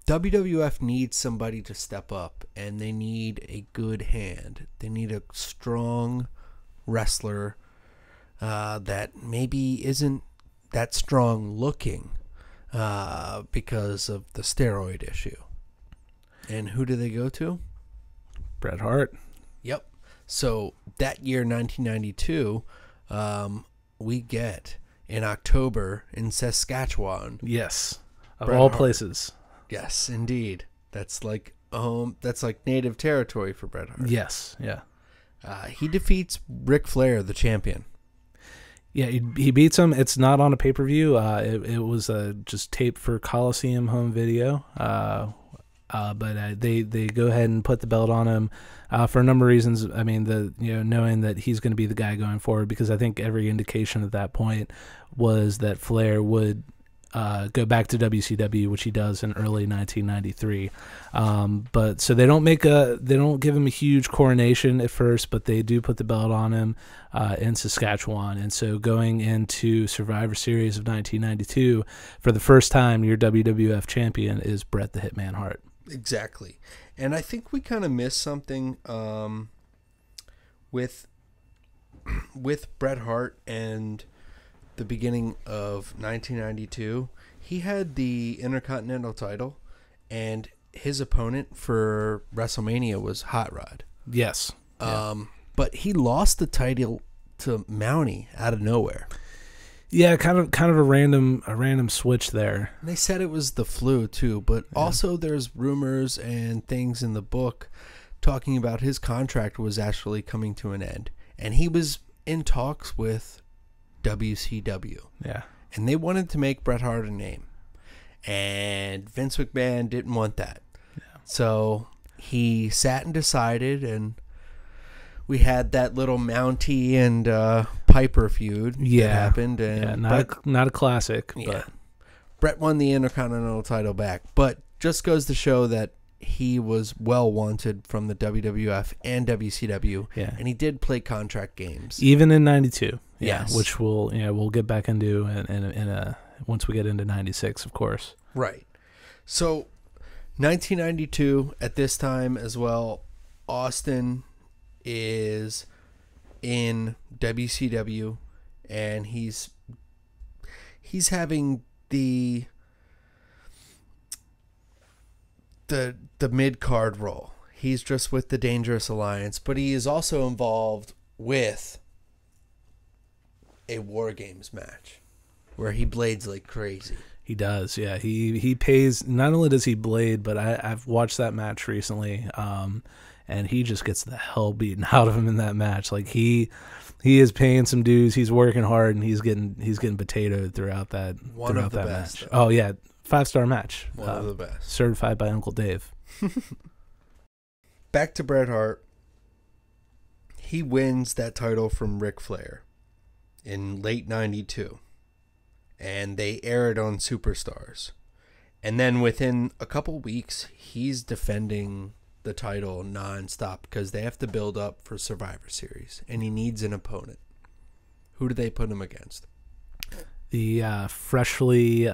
WWF needs somebody to step up, and they need a good hand. They need a strong wrestler that maybe isn't that strong looking, because of the steroid issue. And who do they go to? Bret Hart. Yep. So that year, 1992, we get in October in Saskatchewan. Yes. Of Bret all Hart. Places. Yes, indeed. That's like native territory for Bret Hart. Yes. Yeah. He defeats Ric Flair, the champion. Yeah, he beats him. It's not on a pay-per-view. It was just taped for Coliseum home video. But they go ahead and put the belt on him for a number of reasons. I mean, knowing that he's going to be the guy going forward, because I think every indication at that point was that Flair would go back to WCW, which he does in early 1993. But so they don't give him a huge coronation at first, but they do put the belt on him in Saskatchewan. And so going into Survivor Series of 1992, for the first time, your WWF champion is Bret the Hitman Hart. Exactly. And I think we kind of missed something with Bret Hart and the beginning of 1992. He had the Intercontinental title, and his opponent for WrestleMania was Hot Rod. Yes. But he lost the title to Mountie out of nowhere. Yeah, kind of a random switch there. And they said it was the flu too, but also there's rumors and things in the book talking about his contract was actually coming to an end, and he was in talks with WCW. Yeah. And they wanted to make Bret Hart a name. And Vince McMahon didn't want that. Yeah. So he sat and decided, and we had that little Mountie and Piper feud that happened. And not a classic. Yeah. But Bret won the Intercontinental title back. But just goes to show that he was well wanted from the WWF and WCW. Yeah. And he did play contract games. Even in 92. Yes. Yeah, which we'll get back into in once we get into 96, of course. Right. So 1992 at this time as well, Austin is in WCW, and he's having the mid-card role. He's just with the Dangerous Alliance, but he is also involved with a War Games match where he blades like crazy. He does, yeah. He pays. Not only does he blade, but I've watched that match recently, and he just gets the hell beaten out of him in that match. Like he is paying some dues. He's working hard, and he's getting potatoed throughout that Best, match. Oh yeah, 5-star match. One of the best. Certified by Uncle Dave. Back to Bret Hart. He wins that title from Ric Flair in late '92. And they air it on Superstars. And then within a couple weeks, he's defending the title nonstop because they have to build up for Survivor Series. And he needs an opponent. Who do they put him against? The freshly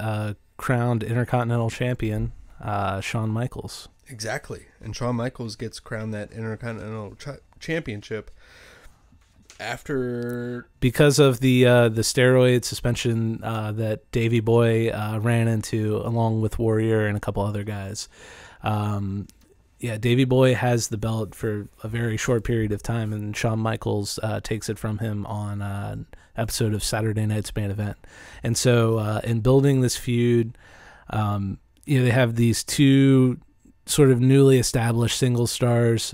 crowned Intercontinental Champion, Shawn Micheals. Exactly. And Shawn Micheals gets crowned that Intercontinental Championship after, because of the steroid suspension that Davey Boy ran into along with Warrior and a couple other guys. Davey Boy has the belt for a very short period of time, and Shawn Micheals takes it from him on an episode of Saturday Night's Main Event. And so in building this feud, they have these two sort of newly established single stars,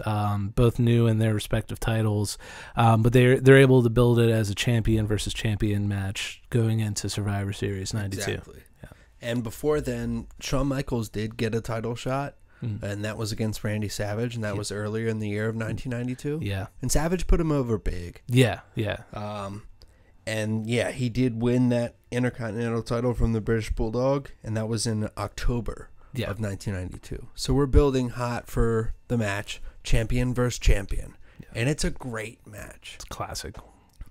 both new in their respective titles, but they're able to build it as a champion versus champion match going into Survivor Series '92. Exactly. Yeah. And before then, Shawn Micheals did get a title shot, and that was against Randy Savage, and that was earlier in the year of 1992. Yeah. And Savage put him over big. Yeah. And yeah, he did win that Intercontinental title from the British Bulldog, and that was in October of 1992. So we're building hot for the match, champion versus champion. Yeah. And it's a great match. It's classic.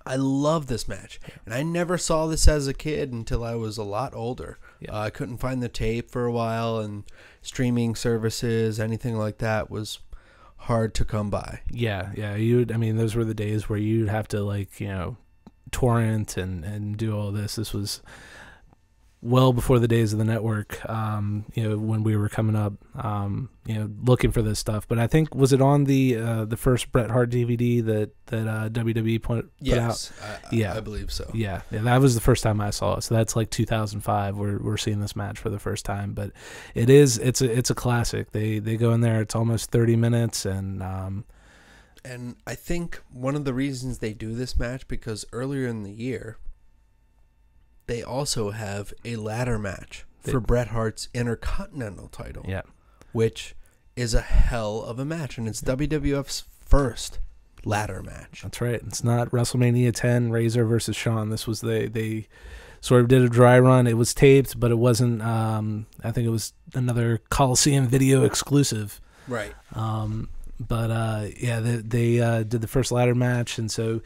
I love this match. Yeah. And I never saw this as a kid until I was a lot older. Yeah. I couldn't find the tape for a while, and streaming services, anything like that was hard to come by. Yeah. Those were the days where you'd have to torrent and do all this. This was well before the days of the network, when we were coming up, looking for this stuff. But I think, was it on the first Bret Hart DVD that WWE put out? Yes, I believe so. Yeah, that was the first time I saw it. So that's like 2005. We're seeing this match for the first time, but it's a classic. They go in there. It's almost 30 minutes, and I think one of the reasons they do this match, because earlier in the year, they also have a ladder match for Bret Hart's Intercontinental title, which is a hell of a match, and it's WWF's first ladder match. That's right. It's not WrestleMania 10, Razor versus Shawn. This was they sort of did a dry run. It was taped, but it wasn't. I think it was another Coliseum video exclusive. Right. They did the first ladder match, and so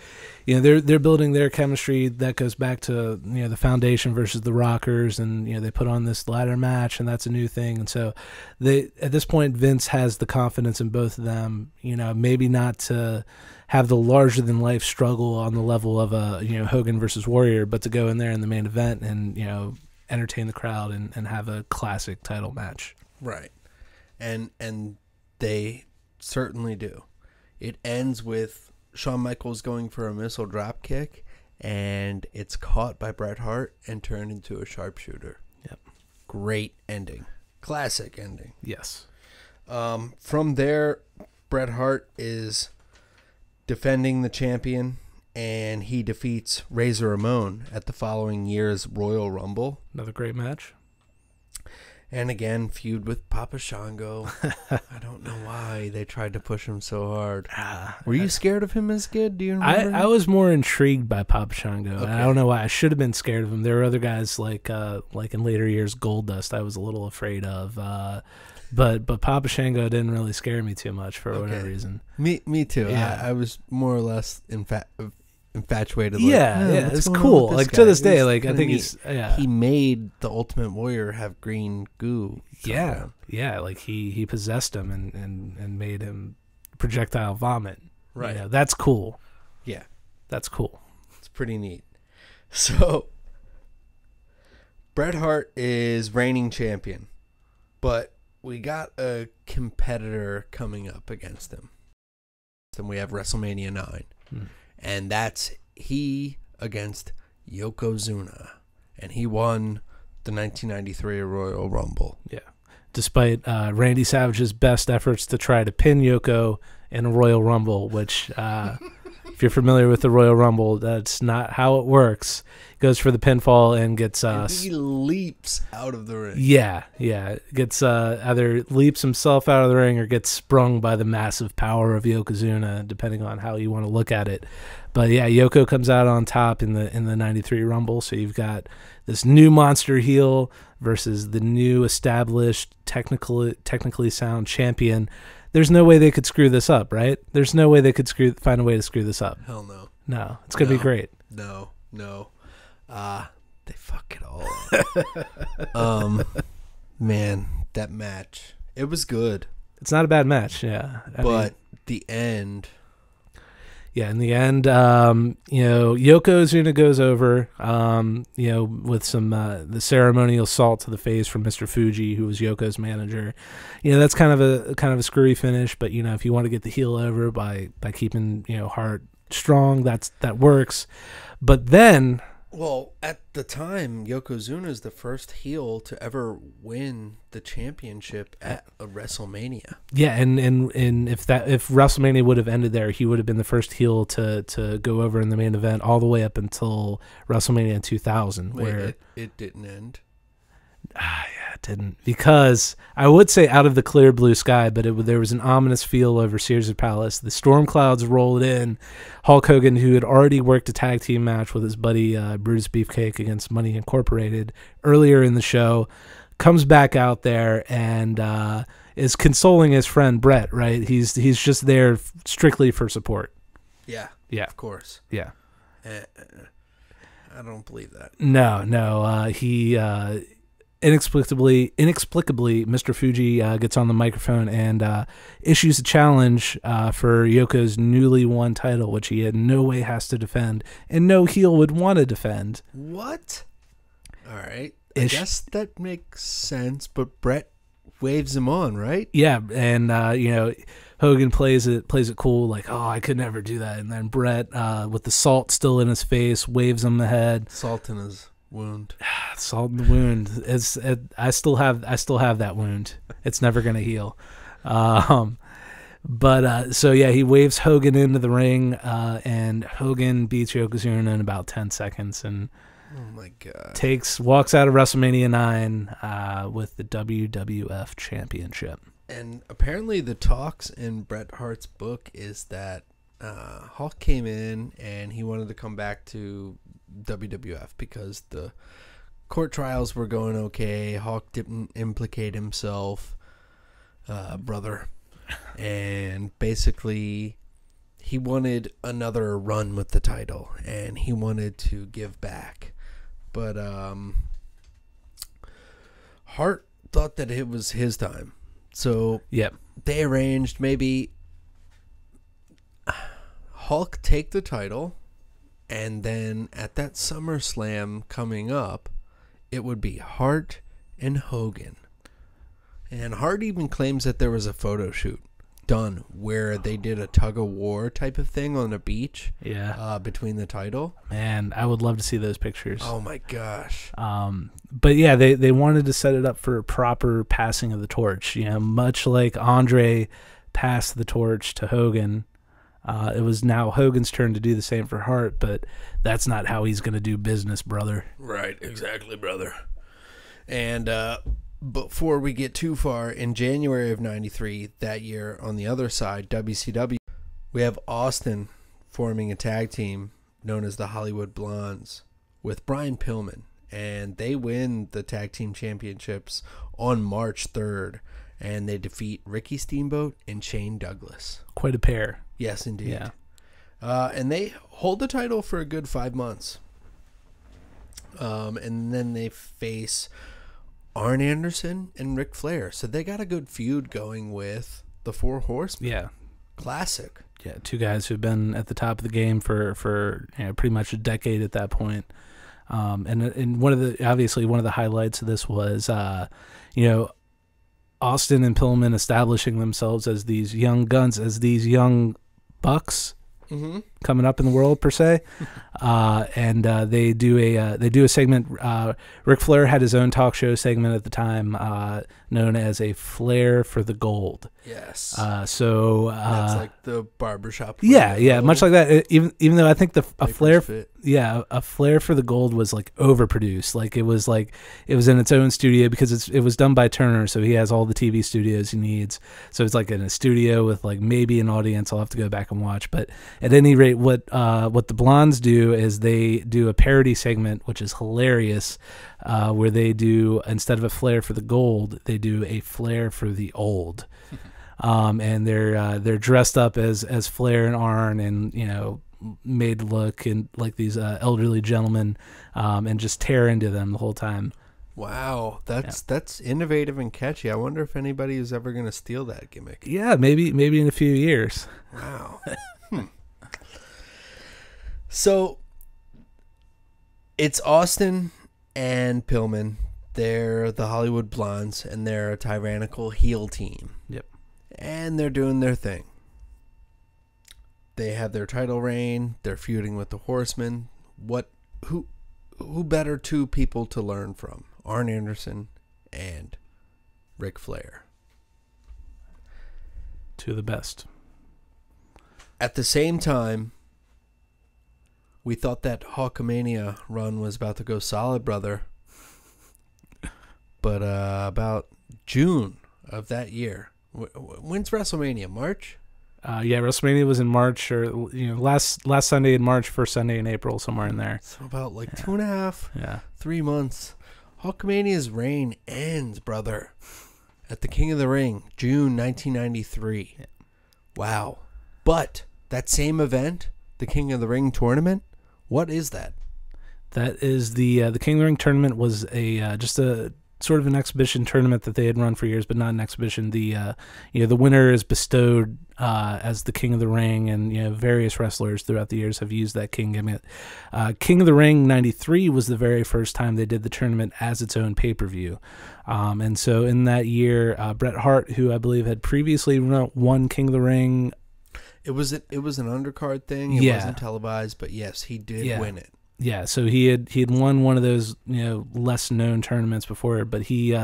they're building their chemistry. That goes back to the Foundation versus the Rockers, and they put on this ladder match, and that's a new thing. And so at this point, Vince has the confidence in both of them. Maybe not to have the larger than life struggle on the level of a Hogan versus Warrior, but to go in there in the main event and entertain the crowd and have a classic title match. Right, and they certainly do. It ends with Shawn Micheals going for a missile drop kick, and it's caught by Bret Hart and turned into a sharpshooter. Yep. Great ending. Classic ending. Yes. From there, Bret Hart is defending the champion, and he defeats Razor Ramon at the following year's Royal Rumble. Another great match. And again, feud with Papa Shango. I don't know why they tried to push him so hard. Were you scared of him as a kid? Do you remember? I was more intrigued by Papa Shango. Okay. I don't know why. I should have been scared of him. There were other guys like in later years, Goldust, I was a little afraid of. But Papa Shango didn't really scare me too much for whatever reason. Me too. Yeah. I was more or less infatuated. It's cool. Like to this day, like I think he made the Ultimate Warrior have green goo. Like he possessed him and made him projectile vomit. Right. That's cool. Yeah, that's cool. It's pretty neat. So, Bret Hart is reigning champion, but we got a competitor coming up against him. Then we have WrestleMania 9, and that's he against Yokozuna, and he won the 1993 Royal Rumble. Yeah. Despite Randy Savage's best efforts to try to pin Yoko in a Royal Rumble, which, if you're familiar with the Royal Rumble, that's not how it works. He goes for the pinfall and gets... he leaps out of the ring. Yeah. Gets either leaps himself out of the ring or gets sprung by the massive power of Yokozuna, depending on how you want to look at it. But yeah, Yoko comes out on top in the 93 Rumble, so you've got this new monster heel versus the new established, technically sound champion. There's no way they could screw this up, right? There's no way they could find a way to screw this up. Hell no. No, it's going to be great. No. They fuck it all up. Man, that match, it was good. It's not a bad match, yeah. But the end... Yeah, in the end, Yokozuna goes over, with some the ceremonial salt to the face from Mr. Fuji, who was Yoko's manager. That's kind of a screwy finish, but if you want to get the heel over by keeping Hart strong, that works. But then, well, at the time, Yokozuna is the first heel to ever win the championship at a WrestleMania. Yeah, and if WrestleMania would have ended there, he would have been the first heel to go over in the main event all the way up until WrestleMania 2000. Wait, where it didn't end. Yeah, it didn't, because I would say out of the clear blue sky, but there was an ominous feel over Caesars Palace. The storm clouds rolled in. Hulk Hogan, who had already worked a tag team match with his buddy Brutus Beefcake against Money Incorporated earlier in the show, comes back out there and is consoling his friend Bret. Right, he's just there strictly for support. Yeah, of course. Yeah, I don't believe that. No, he. Inexplicably, Mr. Fuji gets on the microphone and issues a challenge for Yoko's newly won title, which he in no way has to defend, and no heel would want to defend. What? All right. I guess that makes sense, but Bret waves him on, right? Yeah, and Hogan plays it cool, like, oh, I could never do that, and then Bret, with the salt still in his face, waves him the head. Salt in his wound. Salt in the wound. I still have that wound. It's never gonna heal. So yeah, he waves Hogan into the ring, and Hogan beats Yokozuna in about 10 seconds, and oh my god, walks out of WrestleMania 9 with the WWF Championship. And apparently, the talks in Bret Hart's book is that Hulk came in and he wanted to come back to WWF because the court trials were going okay. Hulk didn't implicate himself, brother, and basically he wanted another run with the title and he wanted to give back. But Hart thought that it was his time, so they arranged maybe Hulk take the title, and then at that SummerSlam coming up, it would be Hart and Hogan. And Hart even claims that there was a photo shoot done where they did a tug-of-war type of thing on a beach between the title. Man, I would love to see those pictures. Oh, my gosh. But yeah, they wanted to set it up for a proper passing of the torch. Much like Andre passed the torch to Hogan. It was now Hogan's turn to do the same for Hart, but that's not how he's going to do business, brother. Right, exactly, brother. And before we get too far, in January of 93, that year, on the other side, WCW, we have Austin forming a tag team known as the Hollywood Blondes with Brian Pillman, and they win the tag team championships on March 3rd, and they defeat Ricky Steamboat and Shane Douglas. Quite a pair. Yes, indeed. Yeah. And they hold the title for a good 5 months. And then they face Arn Anderson and Ric Flair. So they got a good feud going with the Four Horsemen. Yeah. Classic. Yeah, two guys who've been at the top of the game for pretty much a decade at that point. And one of the highlights of this was, Austin and Pillman establishing themselves as these young guns, as these young bucks coming up in the world per se. And they do a segment. Ric Flair had his own talk show segment at the time, known as a Flair for the Gold. Yes. So that's like the barbershop. Yeah, much like that. Even though I think a Flair for the Gold was like overproduced. Like it was in its own studio because it was done by Turner, so he has all the TV studios he needs. So it's like in a studio with like maybe an audience. I'll have to go back and watch. But at any rate, what the Blondes do is they do a parody segment, which is hilarious, where they do, instead of a Flair for the Gold, they do a Flair for the Old. And they're dressed up as Flair and Arn, and made to look and like these elderly gentlemen, and just tear into them the whole time. Wow, that's innovative and catchy. I wonder if anybody is ever going to steal that gimmick. Yeah, maybe in a few years. Wow. So it's Austin and Pillman. They're the Hollywood Blondes, and they're a tyrannical heel team. Yep. And they're doing their thing. They have their title reign. They're feuding with the Horsemen. Who better two people to learn from? Arn Anderson and Ric Flair. Two of the best. At the same time, we thought that Hulkamania run was about to go solid, brother. But about June of that year. When's WrestleMania? March? Yeah, WrestleMania was in March, or last Sunday in March, first Sunday in April, somewhere in there. So about 2.5, 3 months. Hulkamania's reign ends, brother, at the King of the Ring, June 1993. Yeah. Wow. But that same event, the King of the Ring tournament, what is that? That is the King of the Ring tournament was just a sort of an exhibition tournament that they had run for years, but not an exhibition. The winner is bestowed as the King of the Ring, and various wrestlers throughout the years have used that King gimmick. King of the Ring '93 was the very first time they did the tournament as its own pay-per-view, and so in that year, Bret Hart, who I believe had previously won King of the Ring, it was an undercard thing. It wasn't televised, but yes, he did win it. Yeah, so he had won one of those less known tournaments before, but he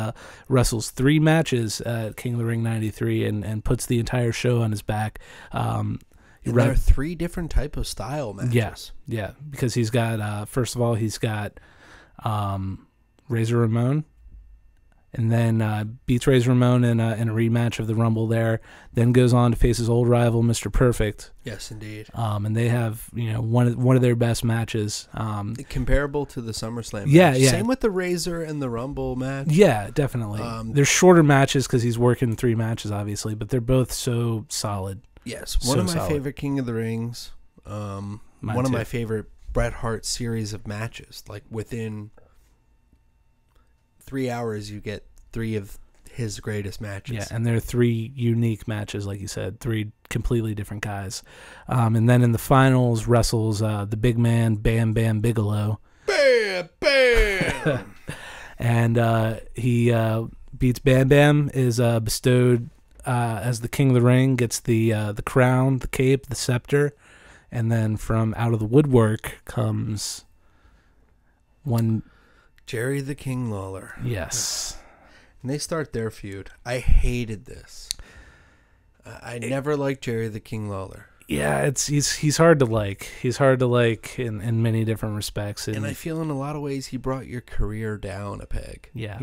wrestles 3 matches at King of the Ring '93 and puts the entire show on his back. There are 3 different type of style matches. Yeah, because he's got first of all he's got Razor Ramon, and then beats Razor Ramon in a rematch of the Rumble there. Then goes on to face his old rival, Mr. Perfect. Yes, indeed. And they have one of their best matches. Comparable to the SummerSlam match. Yeah. Same with the Razor and the Rumble match. Yeah, definitely. They're shorter matches because he's working 3 matches, obviously, but they're both so solid. Yes, one of my favorite King of the Rings. One of my favorite Bret Hart series of matches. Like within 3 hours, you get 3 of his greatest matches. Yeah, and they're 3 unique matches, like you said, 3 completely different guys. And then in the finals, wrestles the big man, Bam Bam Bigelow. Bam Bam! And he beats Bam Bam, is bestowed as the King of the Ring, gets the crown, the cape, the scepter, and then from out of the woodwork comes one... Jerry the King Lawler. Yes. And they start their feud. I hated this. I never liked Jerry the King Lawler. Yeah, he's hard to like. He's hard to like in many different respects. And I feel in a lot of ways he brought your career down a peg. Yeah.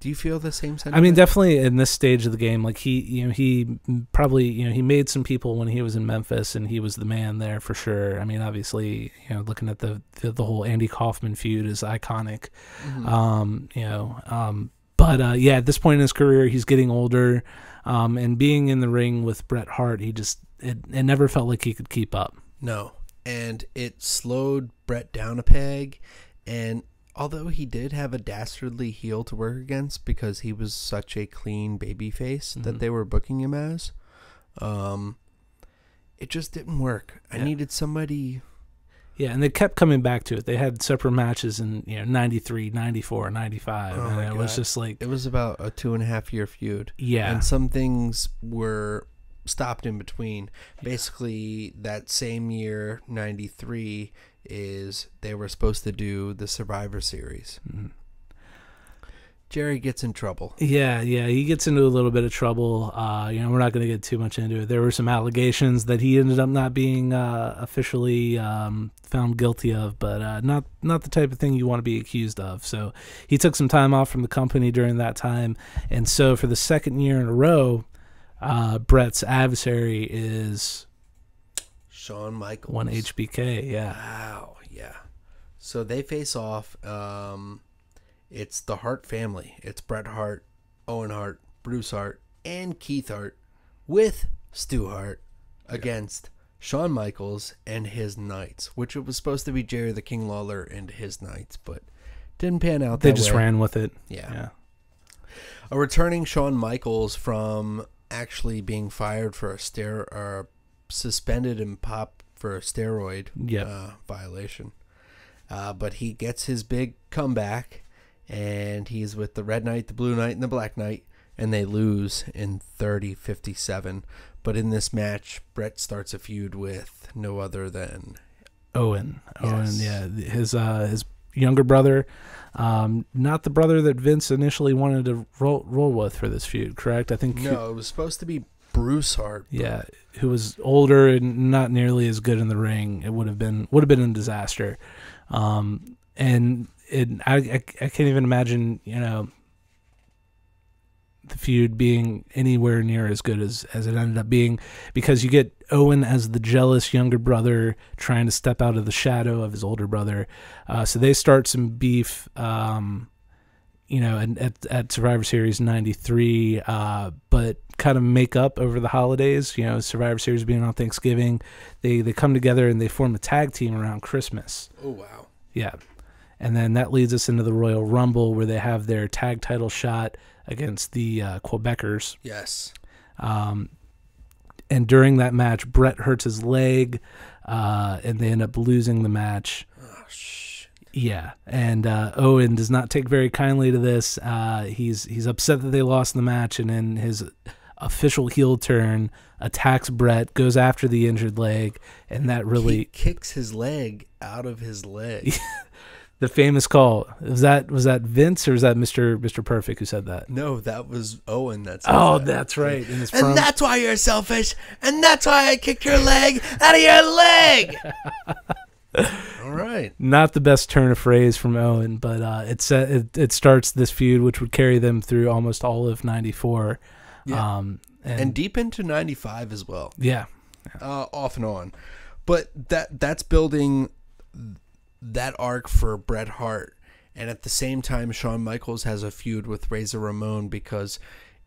Do you feel the same sentiment? I mean, definitely in this stage of the game, like he probably, he made some people when he was in Memphis, and he was the man there for sure. I mean, obviously, looking at the whole Andy Kaufman feud is iconic. Mm-hmm. But at this point in his career, he's getting older, and being in the ring with Bret Hart, it never felt like he could keep up. No, and it slowed Bret down a peg, and although he did have a dastardly heel to work against because he was such a clean babyface that they were booking him as, it just didn't work. I needed somebody Yeah, and they kept coming back to it. They had separate matches in 93, 94, 95. Oh and it was just like... It was about a 2.5-year feud. Yeah. And some things were stopped in between. Basically, that same year, 93, is they were supposed to do the Survivor Series. Mm-hmm. Jerry gets in trouble. Yeah, he gets into a little bit of trouble. We're not going to get too much into it. There were some allegations that he ended up not being officially found guilty of, but not the type of thing you want to be accused of. So he took some time off from the company during that time, and so for the second year in a row, Bret's adversary is Shawn Michaels. One HBK. Yeah. Wow. Yeah. So they face off. It's the Hart family. It's Bret Hart, Owen Hart, Bruce Hart, and Keith Hart with Stu Hart against Shawn Michaels and his Knights, which it was supposed to be Jerry the King Lawler and his Knights, but didn't pan out that way. They just ran with it. Yeah. A returning Shawn Michaels from actually being fired for suspended and popped for a steroid violation. But he gets his big comeback. And he's with the Red Knight, the Blue Knight, and the Black Knight, and they lose in 30-57. But in this match, Bret starts a feud with no other than Owen. Yes. Owen, yeah, his younger brother, not the brother that Vince initially wanted to roll with for this feud. Correct? I think no, it was supposed to be Bruce Hart. Yeah, who was older and not nearly as good in the ring. It would have been a disaster, and. I can't even imagine, the feud being anywhere near as good as it ended up being, because you get Owen as the jealous younger brother trying to step out of the shadow of his older brother. So they start some beef, and at Survivor Series 93, but kind of make up over the holidays. Survivor Series being on Thanksgiving, they come together and they form a tag team around Christmas. Oh, wow. Yeah. And then that leads us into the Royal Rumble, where they have their tag title shot against the Quebecers. Yes. And during that match, Bret hurts his leg, and they end up losing the match. Oh, shit. Yeah. And Owen does not take very kindly to this. He's upset that they lost the match, and in his official heel turn, attacks Bret, goes after the injured leg, and that really... He kicks his leg out of his leg. The famous call. Was that Vince, or was that Mr. Perfect who said that? No, that was Owen. That's right. And that's why you're selfish, and that's why I kicked your leg out of your leg. All right. Not the best turn of phrase from Owen, but it starts this feud, which would carry them through almost all of 94. Yeah. And deep into 95 as well. Yeah. Off and on. But that's building that arc for Bret Hart, and at the same time Shawn Michaels has a feud with Razor Ramon, because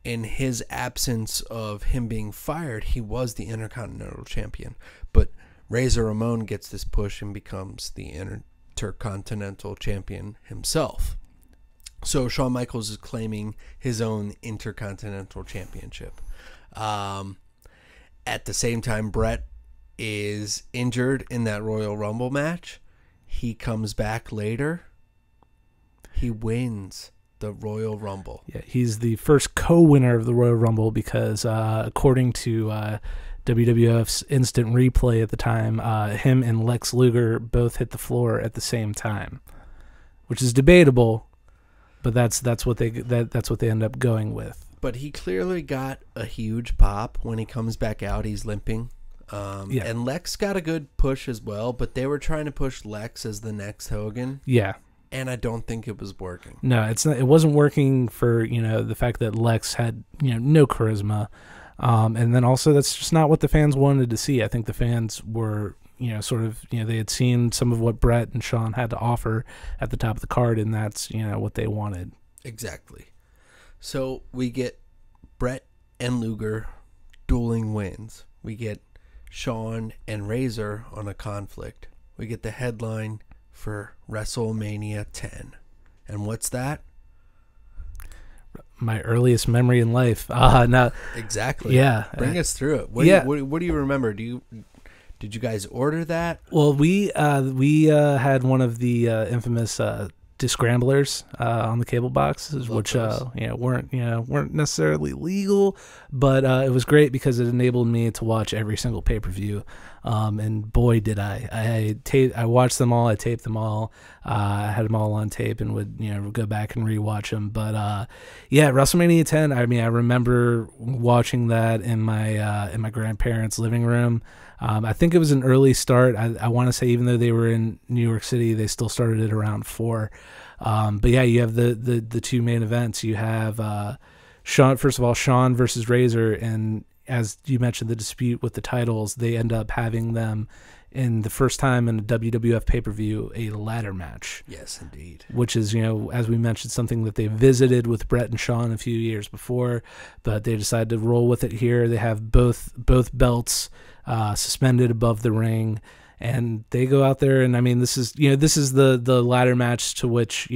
in his absence of him being fired, he was the Intercontinental Champion, but Razor Ramon gets this push and becomes the Intercontinental Champion himself. So Shawn Michaels is claiming his own Intercontinental Championship. At the same time, Bret is injured in that Royal Rumble match. He comes back later. He wins the Royal Rumble. Yeah, he's the first co-winner of the Royal Rumble, because according to WWF's Instant Replay at the time, him and Lex Luger both hit the floor at the same time, which is debatable, but that's what they end up going with. But he clearly got a huge pop when he comes back out. He's limping. And Lex got a good push as well, but they were trying to push Lex as the next Hogan. Yeah. And I don't think it was working. No, it wasn't working for, the fact that Lex had, no charisma. And then also that's just not what the fans wanted to see. I think the fans were, they had seen some of what Bret and Shawn had to offer at the top of the card, and that's, what they wanted. Exactly. So we get Bret and Luger dueling wins. We get Shawn and Razor on a conflict. We get the headline for WretroMania 10. And what's that? My earliest memory in life. No. Exactly. Yeah. Bring us through it. What do you remember? Do Did you guys order that? Well, we had one of the infamous descramblers on the cable boxes, which weren't necessarily legal, but it was great because it enabled me to watch every single pay-per-view. And boy, did I watched them all. I taped them all. I had them all on tape and would go back and rewatch them. But WrestleMania 10. I mean, I remember watching that in my grandparents' living room. I think it was an early start. I want to say even though they were in New York City, they still started at around 4. But yeah, you have the two main events. You have Shawn. First of all, Shawn versus Razor, and as you mentioned, the dispute with the titles, they end up having them in the first time in a WWF pay-per-view, a ladder match. Yes, indeed. Which is, as we mentioned, something that they visited with Bret and Shawn a few years before, but they decided to roll with it here. They have both belts suspended above the ring, and they go out there, and I mean, this is the ladder match to which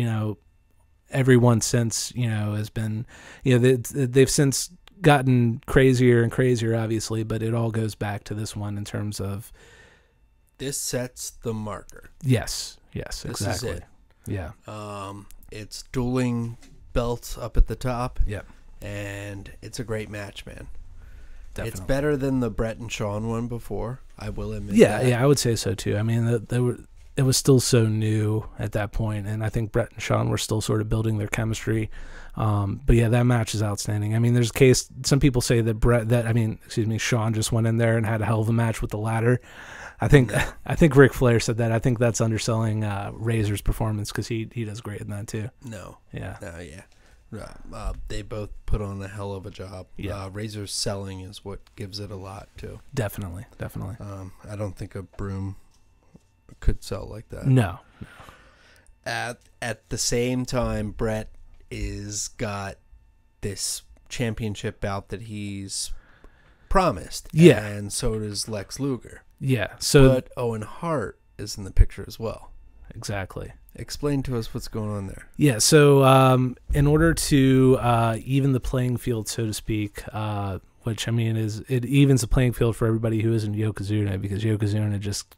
everyone since has been they've since gotten crazier and crazier, obviously, but it all goes back to this one in terms of this sets the marker. Yes, exactly. This is it. Yeah. It's dueling belts up at the top. Yep. And it's a great match, man. Definitely. It's better than the Bret and Shawn one before, I will admit. Yeah, I would say so too. I mean, it was still so new at that point, and I think Bret and Shawn were still sort of building their chemistry. But yeah, that match is outstanding. I mean, there's a case. Some people say that Shawn just went in there and had a hell of a match with the ladder. I think Ric Flair said that. I think that's underselling Razor's performance because he does great in that too. No. Yeah. Yeah. They both put on a hell of a job. Yeah. Razor's selling is what gives it a lot too. Definitely. I don't think a broom could sell like that. No. At the same time, Bret is got this championship bout that he's promised. Yeah. And so does Lex Luger. Yeah. But Owen Hart is in the picture as well. Exactly. Explain to us what's going on there. Yeah. So in order to even the playing field, so to speak, which I mean it evens the playing field for everybody who isn't Yokozuna, because Yokozuna just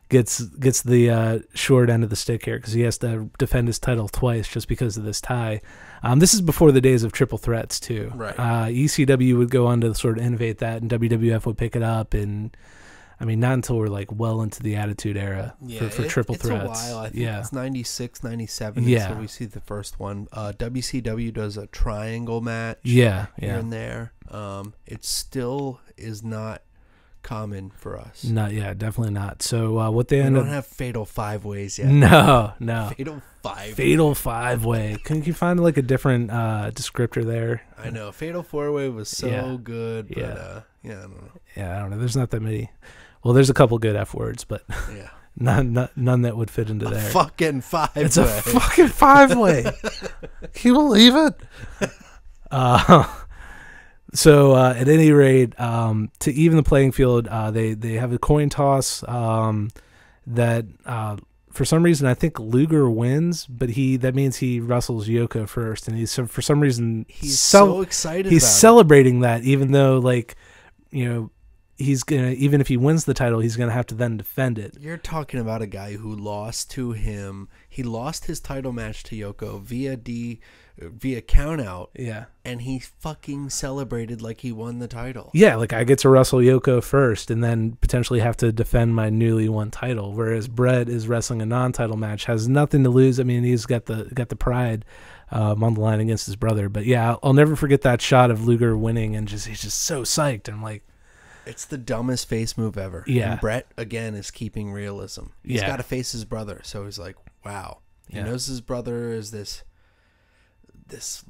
gets the short end of the stick here because he has to defend his title twice just because of this tie. This is before the days of triple threats too. Right. ECW would go on to sort of innovate that, and WWF would pick it up, and I mean not until we're like well into the Attitude Era for triple threats. It's a while. I think it's 96, 97. Yeah. So we see the first one. WCW does a triangle match. Yeah. Here and there. It still is not common for us. No, yeah, definitely not. So what they don't have Fatal 5-Ways yet. No. Fatal 5-Way. Couldn't you find like a different descriptor there? I know. Fatal 4-Way was so good, but I don't know. Yeah, I don't know. There's not that many. Well, there's a couple good F words, but yeah, none that would fit into there. Fucking 5-Way. It's a fucking 5-Way. Can you believe it? So at any rate, to even the playing field, they have a coin toss that for some reason I think Luger wins, but that means he wrestles Yoko first, and for some reason he's so excited. He's celebrating that, even though he's gonna, even if he wins the title, he's gonna have to then defend it. You're talking about a guy who lost to him. He lost his title match to Yoko via count out. Yeah. And he fucking celebrated like he won the title. Yeah, like I get to wrestle Yoko first and then potentially have to defend my newly won title. Whereas Bret is wrestling a non-title match, has nothing to lose. I mean, he's got the pride on the line against his brother. But yeah, I'll never forget that shot of Luger winning, and he's just so psyched. I'm like, it's the dumbest face move ever. Yeah. And Bret, again, is keeping realism. He's got to face his brother. So he's like, wow. He knows his brother is this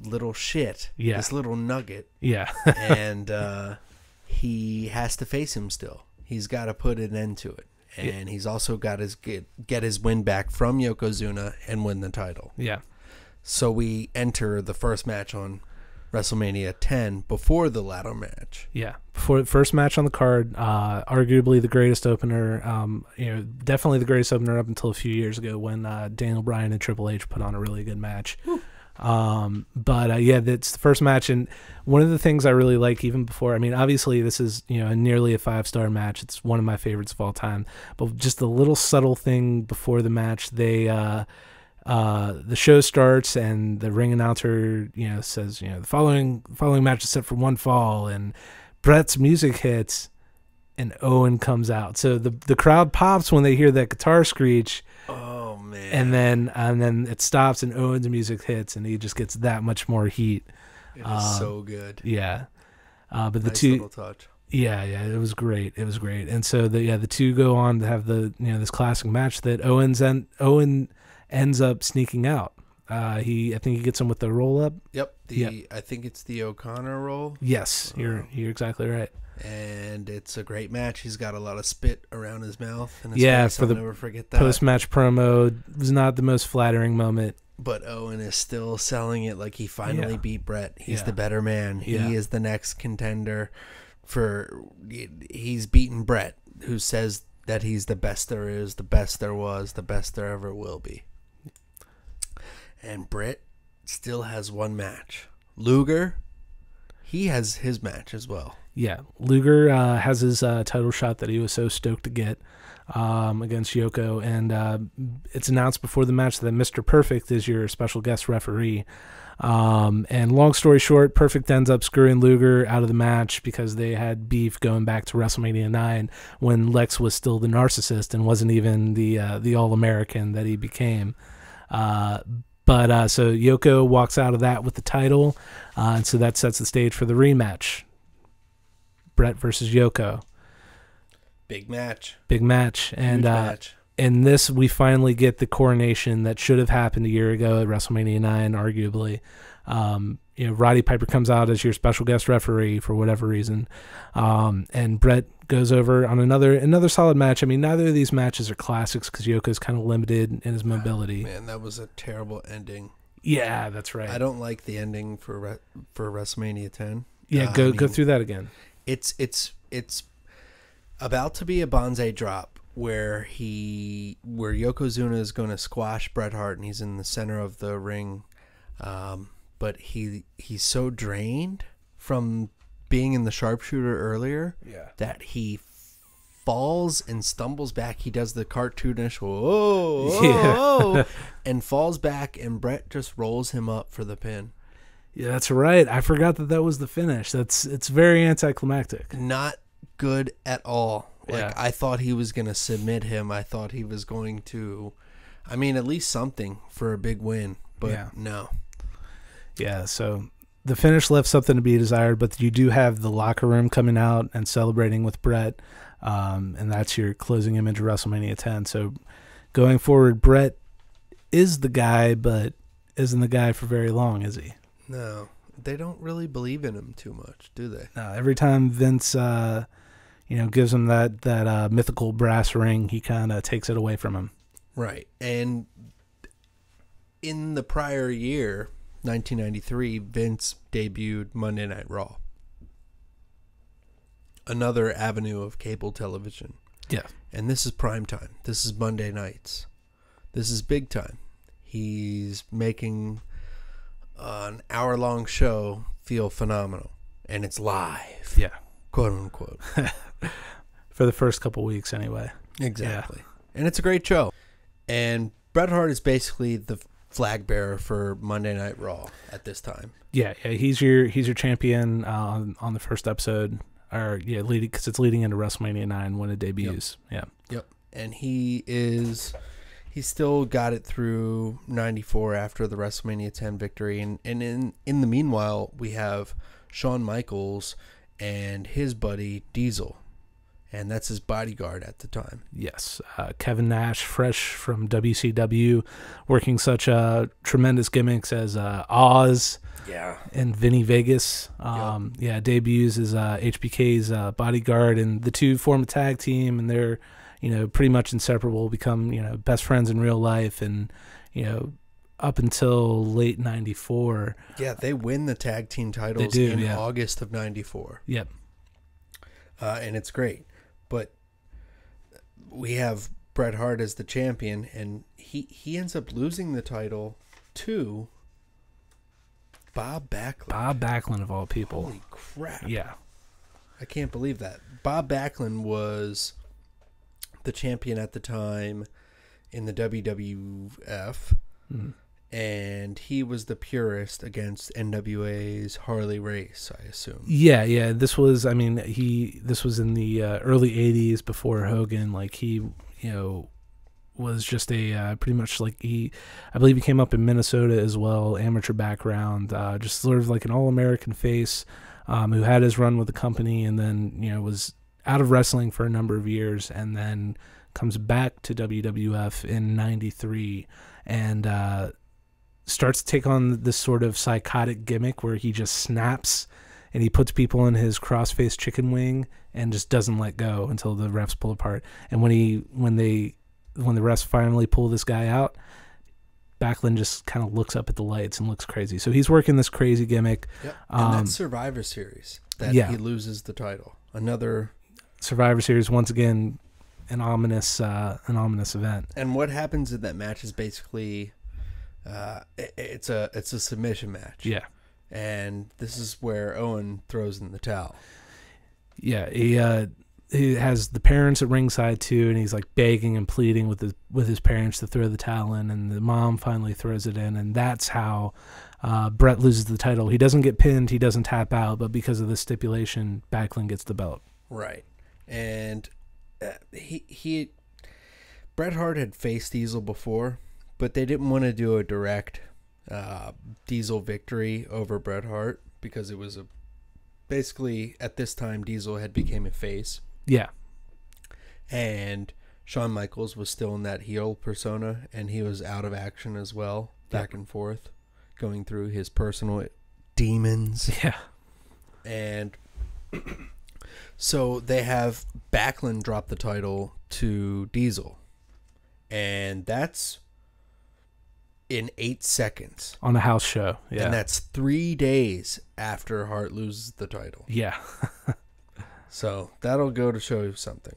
little shit. Yeah. This little nugget. Yeah. And he has to face him still. He's got to put an end to it. And he's also got to get his win back from Yokozuna and win the title. Yeah. So we enter the first match on WrestleMania 10 before the ladder match. Yeah, before the first match on the card, arguably the greatest opener. Definitely the greatest opener up until a few years ago when Daniel Bryan and Triple H put on a really good match. Yeah, that's the first match, and one of the things I really like even before, I mean, obviously this is, nearly a 5-star match. It's one of my favorites of all time, but just a little subtle thing before the match, the show starts and the ring announcer, says, the following match is set for one fall, and Bret's music hits and Owen comes out. So the crowd pops when they hear that guitar screech. Oh man. And then it stops and Owen's music hits and he just gets that much more heat. It is so good. Yeah. But the nice two little touch. Yeah, it was great. It was great. And so the two go on to have this classic match that Owen ends up sneaking out. I think he gets him with the roll up. Yep. I think it's the O'Connor roll. Yes, you're exactly right. And it's a great match. He's got a lot of spit around his mouth and his face. I'll never forget that. Post-match promo was not the most flattering moment. But Owen is still selling it like he finally beat Bret. He's the better man. He is the next contender he's beaten Bret, who says that he's the best there is, the best there was, the best there ever will be. And Bret still has one match. Luger, he has his match as well. Yeah, Luger has his title shot that he was so stoked to get against Yoko, and it's announced before the match that Mr. Perfect is your special guest referee. And long story short, Perfect ends up screwing Luger out of the match because they had beef going back to WrestleMania 9 when Lex was still the narcissist and wasn't even the All-American that he became. So Yoko walks out of that with the title, and so that sets the stage for the rematch. Bret versus Yoko. Big match. And match. In this, we finally get the coronation that should have happened a year ago at WrestleMania 9, arguably. Roddy Piper comes out as your special guest referee for whatever reason. And Bret goes over on another solid match. I mean, neither of these matches are classics because Yoko's kind of limited in his mobility. Man, that was a terrible ending. Yeah, that's right. I don't like the ending for WrestleMania 10. Yeah, go through that again. It's about to be a Banzai drop where Yokozuna is going to squash Bret Hart and he's in the center of the ring, but he's so drained from being in the sharpshooter earlier that he falls and stumbles back. He does the cartoonish whoa, and falls back, and Bret just rolls him up for the pin. Yeah, that's right. I forgot that was the finish. It's very anticlimactic. Not good at all. I thought he was going to submit him. I thought he was going to, at least something for a big win, but no. Yeah, so the finish left something to be desired, but you do have the locker room coming out and celebrating with Bret, and that's your closing image of WrestleMania 10. So going forward, Bret is the guy, but isn't the guy for very long, is he? No, they don't really believe in him too much, do they? No, every time Vince, gives him that mythical brass ring, he kind of takes it away from him. Right, and in the prior year, 1993, Vince debuted Monday Night Raw. Another avenue of cable television. Yeah. And this is prime time. This is Monday nights. This is big time. He's making an hour-long show feel phenomenal. And it's live. Yeah. Quote unquote. For the first couple weeks anyway. Exactly. Yeah. And it's a great show. And Bret Hart is basically the flag bearer for Monday Night Raw at this time. Yeah, he's your champion on the first episode, because it's leading into WrestleMania 9 when it debuts. Yep. And he's still got it through 94 after the WrestleMania 10 victory, and in the meanwhile we have Shawn Micheals and his buddy Diesel. And that's his bodyguard at the time. Yes. Kevin Nash, fresh from WCW, working such tremendous gimmicks as Oz and Vinny Vegas. Debuts as HBK's bodyguard. And the two form a tag team, and they're, pretty much inseparable, become, best friends in real life. And, up until late 94. Yeah, they win the tag team titles in August of 94. Yep. And it's great. But we have Bret Hart as the champion, and he ends up losing the title to Bob Backlund. Bob Backlund, of all people. Holy crap. Yeah. I can't believe that. Bob Backlund was the champion at the time in the WWF, and he was the purist against NWA's Harley Race, I assume. Yeah. This was in the early 80s before Hogan. Like, he, was just a pretty much like I believe he came up in Minnesota as well, amateur background, just sort of like an all-American face, who had his run with the company and then, was out of wrestling for a number of years and then comes back to WWF in 93 and starts to take on this sort of psychotic gimmick where he just snaps and he puts people in his cross-faced chicken wing and just doesn't let go until the refs pull apart. And when the refs finally pull this guy out, Backlund just kind of looks up at the lights and looks crazy. So he's working this crazy gimmick. Yep. And that's Survivor Series that he loses the title. Another Survivor Series, once again, an ominous event. And what happens in that match is basically it's a submission match. Yeah. And this is where Owen throws in the towel. Yeah, he has the parents at ringside too, and he's like begging and pleading with his parents to throw the towel in, and the mom finally throws it in, and that's how Bret loses the title. He doesn't get pinned, he doesn't tap out, but because of the stipulation, Backlund gets the belt. Right, and Bret Hart had faced Diesel before, but they didn't want to do a direct Diesel victory over Bret Hart because it was basically at this time Diesel had become a face. Yeah. And Shawn Micheals was still in that heel persona, and he was out of action as well, back and forth, going through his personal demons. Yeah. And so they have Backlund drop the title to Diesel, and that's in 8 seconds. On a house show, yeah. And that's 3 days after Hart loses the title. Yeah. So that'll go to show you something.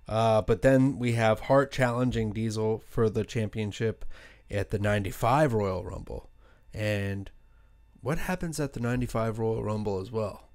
But then we have Hart challenging Diesel for the championship at the 95 Royal Rumble. And what happens at the 95 Royal Rumble as well?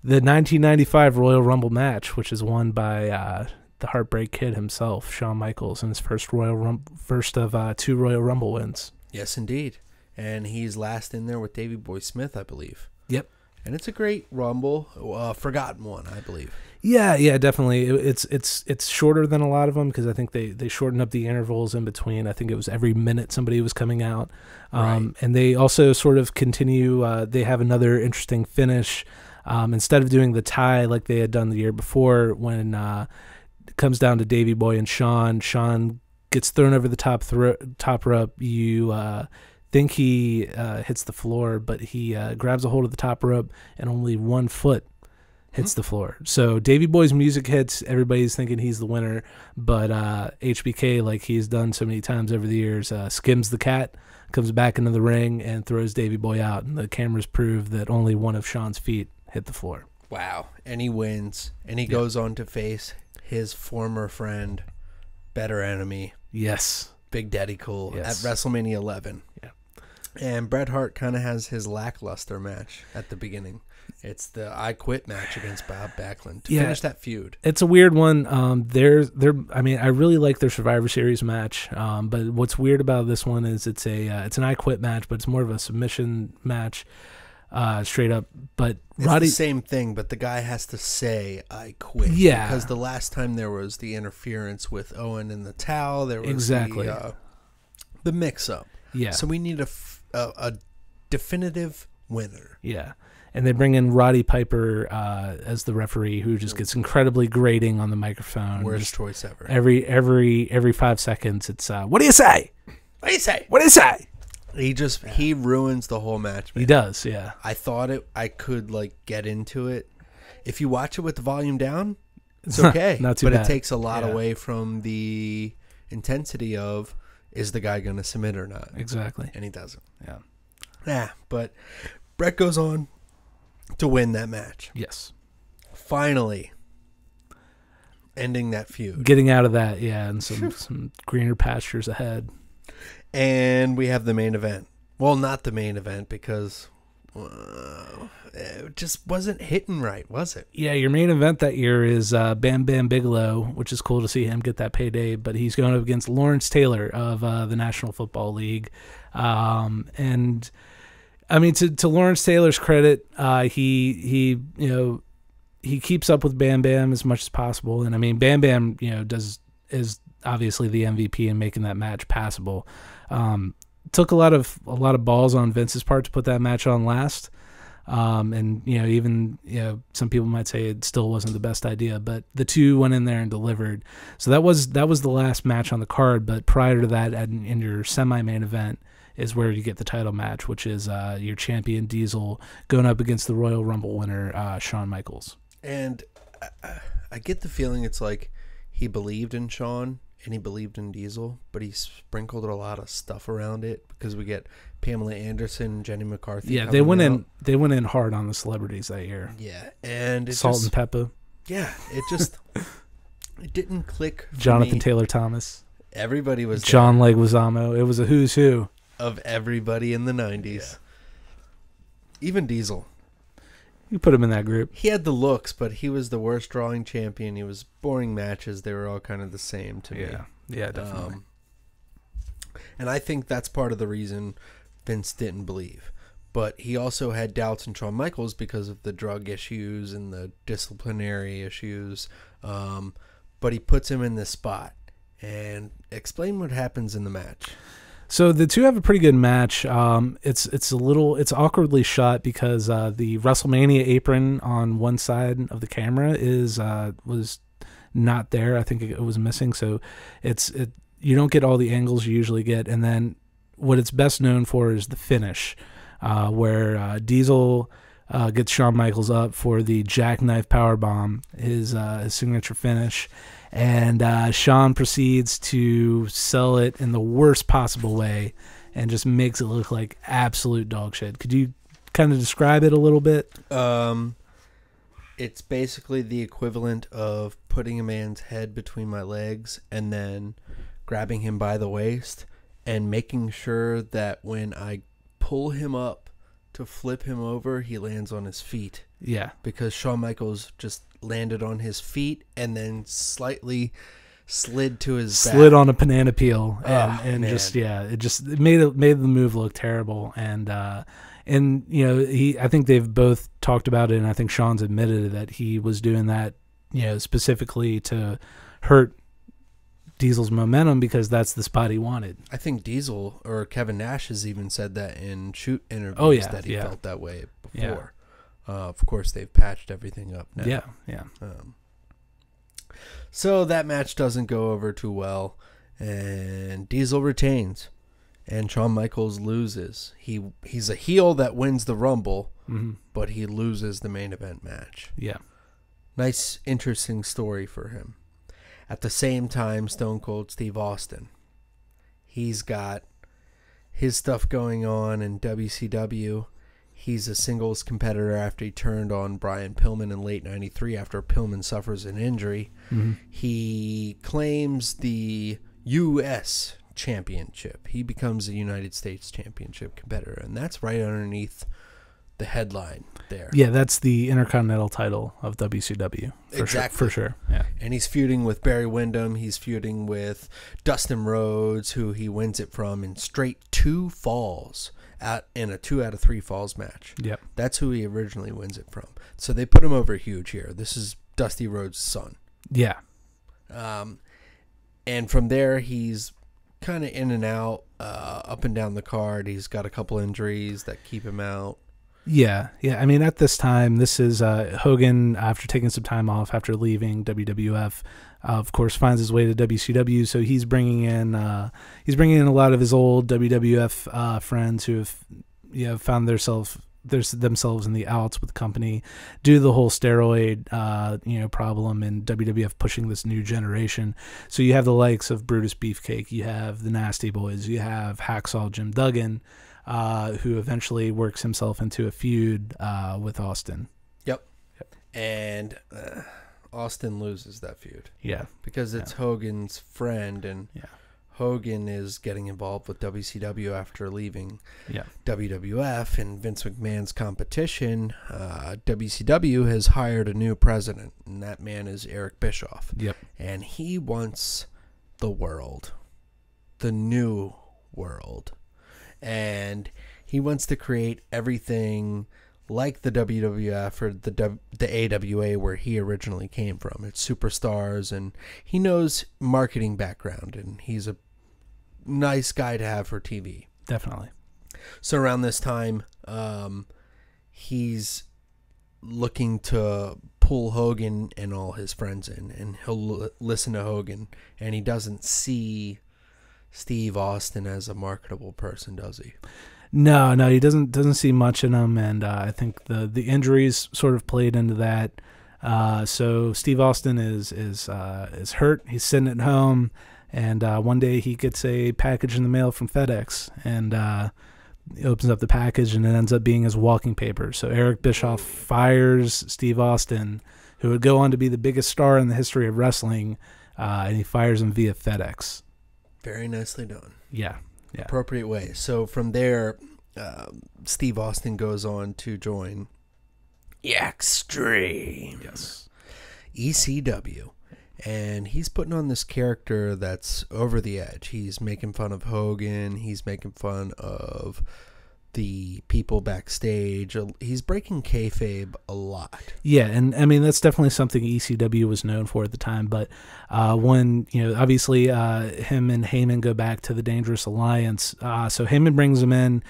The 1995 Royal Rumble match, which is won by the Heartbreak Kid himself, Shawn Micheals, in his first of 2 Royal Rumble wins. Yes, indeed. And he's last in there with Davey Boy Smith, I believe. Yep. And it's a great Rumble, forgotten one, I believe. Yeah, definitely. It's shorter than a lot of them because I think they shortened up the intervals in between. I think it was every minute somebody was coming out. Right. And they also sort of continue, they have another interesting finish. Instead of doing the tie like they had done the year before, when it comes down to Davey Boy and Shawn gets thrown over the top rope. You think he hits the floor, but he grabs a hold of the top rope and only 1 foot hits the floor. So Davey Boy's music hits. Everybody's thinking he's the winner, but HBK, like he's done so many times over the years, skims the cat, comes back into the ring, and throws Davey Boy out. And the cameras prove that only one of Shawn's feet hit the floor. Wow. And he wins. And he goes on to face his former friend, better enemy. Yes. Big Daddy Cool at WrestleMania 11. Yeah. And Bret Hart kind of has his lackluster match at the beginning. It's the I Quit match against Bob Backlund to finish that feud. It's a weird one. I really like their Survivor Series match. But what's weird about this one is it's an I Quit match, but it's more of a submission match, straight up. But it's the same thing, but the guy has to say I quit. Yeah. Because the last time there was the interference with Owen in the towel, there was the mix-up. Yeah. So we need a definitive winner. Yeah. And they bring in Roddy Piper as the referee, who just gets incredibly grating on the microphone. Worst choice ever. Every 5 seconds, it's what do you say? What do you say? What do you say? He ruins the whole match, man. He does, yeah. I thought I could get into it. If you watch it with the volume down, it's okay. Not too bad. It takes a lot away from the intensity of, is the guy going to submit or not? Exactly. And he doesn't. Yeah. Yeah, but Bret goes on to win that match. Yes. Finally ending that feud. Getting out of that, and some greener pastures ahead. And we have the main event. Well, not the main event, because it just wasn't hitting right, was it? Yeah, your main event that year is Bam Bam Bigelow, which is cool to see him get that payday, but he's going up against Lawrence Taylor of the National Football League. And I mean, to Lawrence Taylor's credit, he keeps up with Bam Bam as much as possible. And I mean, Bam Bam, is obviously the MVP in making that match passable. Took a lot of balls on Vince's part to put that match on last. And even some people might say it still wasn't the best idea, but the two went in there and delivered. So that was the last match on the card. But prior to that, in your semi-main event, is where you get the title match, which is your champion Diesel going up against the Royal Rumble winner Shawn Micheals. And I get the feeling it's like he believed in Shawn and he believed in Diesel, but he sprinkled a lot of stuff around it because we get Pamela Anderson, Jenny McCarthy. Yeah, they went in hard on the celebrities that year. Yeah, and Salt and Pepper. Yeah, it didn't click for Jonathan me. Taylor Thomas. Everybody was John there. Leguizamo. It was a who's who Of everybody in the 90s. Yeah. Even Diesel. You put him in that group. He had the looks, but he was the worst drawing champion. He was boring matches. They were all kind of the same to me. Yeah, definitely. And I think that's part of the reason Vince didn't believe. But he also had doubts in Shawn Micheals because of the drug issues and the disciplinary issues. But he puts him in this spot. And explain what happens in the match. So the two have a pretty good match. It's awkwardly shot because the WrestleMania apron on one side of the camera was not there. I think it was missing. So you don't get all the angles you usually get. And then what it's best known for is the finish, where Diesel gets Shawn Micheals up for the jackknife powerbomb, his signature finish. And Shawn proceeds to sell it in the worst possible way and just makes it look like absolute dog shit. Could you kind of describe it a little bit? It's basically the equivalent of putting a man's head between my legs and then grabbing him by the waist and making sure that when I pull him up to flip him over, he lands on his feet. Yeah. Because Shawn Micheals just landed on his feet and then slightly slid to his back. Slid on a banana peel and it made the move look terrible. And I think they've both talked about it, and I think Shawn's admitted that he was doing that, specifically to hurt Diesel's momentum because that's the spot he wanted. I think Diesel or Kevin Nash has even said that in shoot interviews that he felt that way before. Yeah. Of course, they've patched everything up now. Yeah. So that match doesn't go over too well, and Diesel retains, and Shawn Micheals loses. He's a heel that wins the Rumble, but he loses the main event match. Yeah. Nice, interesting story for him. At the same time, Stone Cold Steve Austin, he's got his stuff going on in WCW. He's a singles competitor after he turned on Brian Pillman in late 93 after Pillman suffers an injury. He claims the U.S. championship. He becomes a United States championship competitor, and that's right underneath the headline there. Yeah, that's the Intercontinental title of WCW. For sure. Yeah. And he's feuding with Barry Windham. He's feuding with Dustin Rhodes, who he wins it from in straight 2 falls. In a 2 out of 3 falls match. Yep. That's who he originally wins it from. So they put him over huge here. This is Dusty Rhodes' son. Yeah. And from there, he's kind of in and out, up and down the card. He's got a couple injuries that keep him out. Yeah. I mean, at this time, this is Hogan, after taking some time off after leaving WWF, of course, finds his way to WCW. So he's bringing in a lot of his old WWF friends who have found themselves in the outs with the company due to the whole steroid problem and WWF pushing this new generation. So you have the likes of Brutus Beefcake, you have the Nasty Boys, you have Hacksaw Jim Duggan, who eventually works himself into a feud with Austin. Yep. And Austin loses that feud. Yeah. Because it's Hogan's friend, and Hogan is getting involved with WCW after leaving Yeah. WWF and Vince McMahon's competition. WCW has hired a new president, and that man is Eric Bischoff. Yep. And he wants the world, the new world. And he wants to create everything like the WWF or the AWA where he originally came from. It's superstars, and he knows marketing background, and he's a nice guy to have for TV. Definitely. So around this time, he's looking to pull Hogan and all his friends in, and he'll listen to Hogan, and he doesn't see Steve Austin as a marketable person, does he? No, he doesn't see much in him, and I think the injuries sort of played into that. So Steve Austin is hurt. He's sitting at home, and one day he gets a package in the mail from FedEx, and he opens up the package, and it ends up being his walking papers. So Eric Bischoff fires Steve Austin, who would go on to be the biggest star in the history of wrestling, and he fires him via FedEx. Very nicely done. Yeah. Appropriate way. So from there, Steve Austin goes on to join Extreme. Yes. ECW. And he's putting on this character that's over the edge. He's making fun of Hogan. He's making fun of the people backstage. He's breaking kayfabe a lot. Yeah, and I mean that's definitely something ECW was known for at the time. But when obviously him and Heyman go back to the Dangerous Alliance, so Heyman brings him in.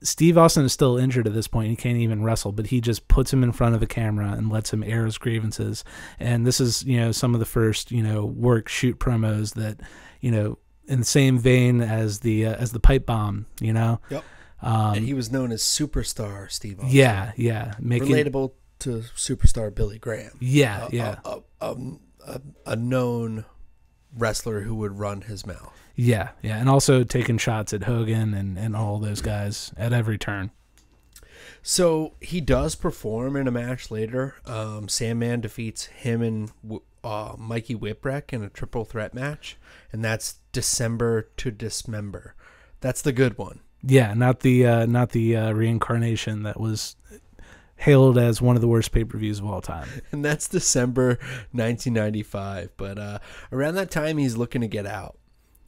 Steve Austin is still injured at this point. He can't even wrestle, but he just puts him in front of a camera and lets him air his grievances. And this is some of the first work shoot promos that in the same vein as the pipe bomb. Yep. And he was known as Superstar Steve Austin. Yeah. Relatable to Superstar Billy Graham. Yeah. A known wrestler who would run his mouth. Yeah. And also taking shots at Hogan and all those guys at every turn. So he does perform in a match later. Sandman defeats him and Mikey Whipwreck in a triple threat match. And that's December to Dismember. That's the good one. Yeah, not the reincarnation that was hailed as one of the worst pay-per-views of all time. And that's December 1995. But around that time, he's looking to get out.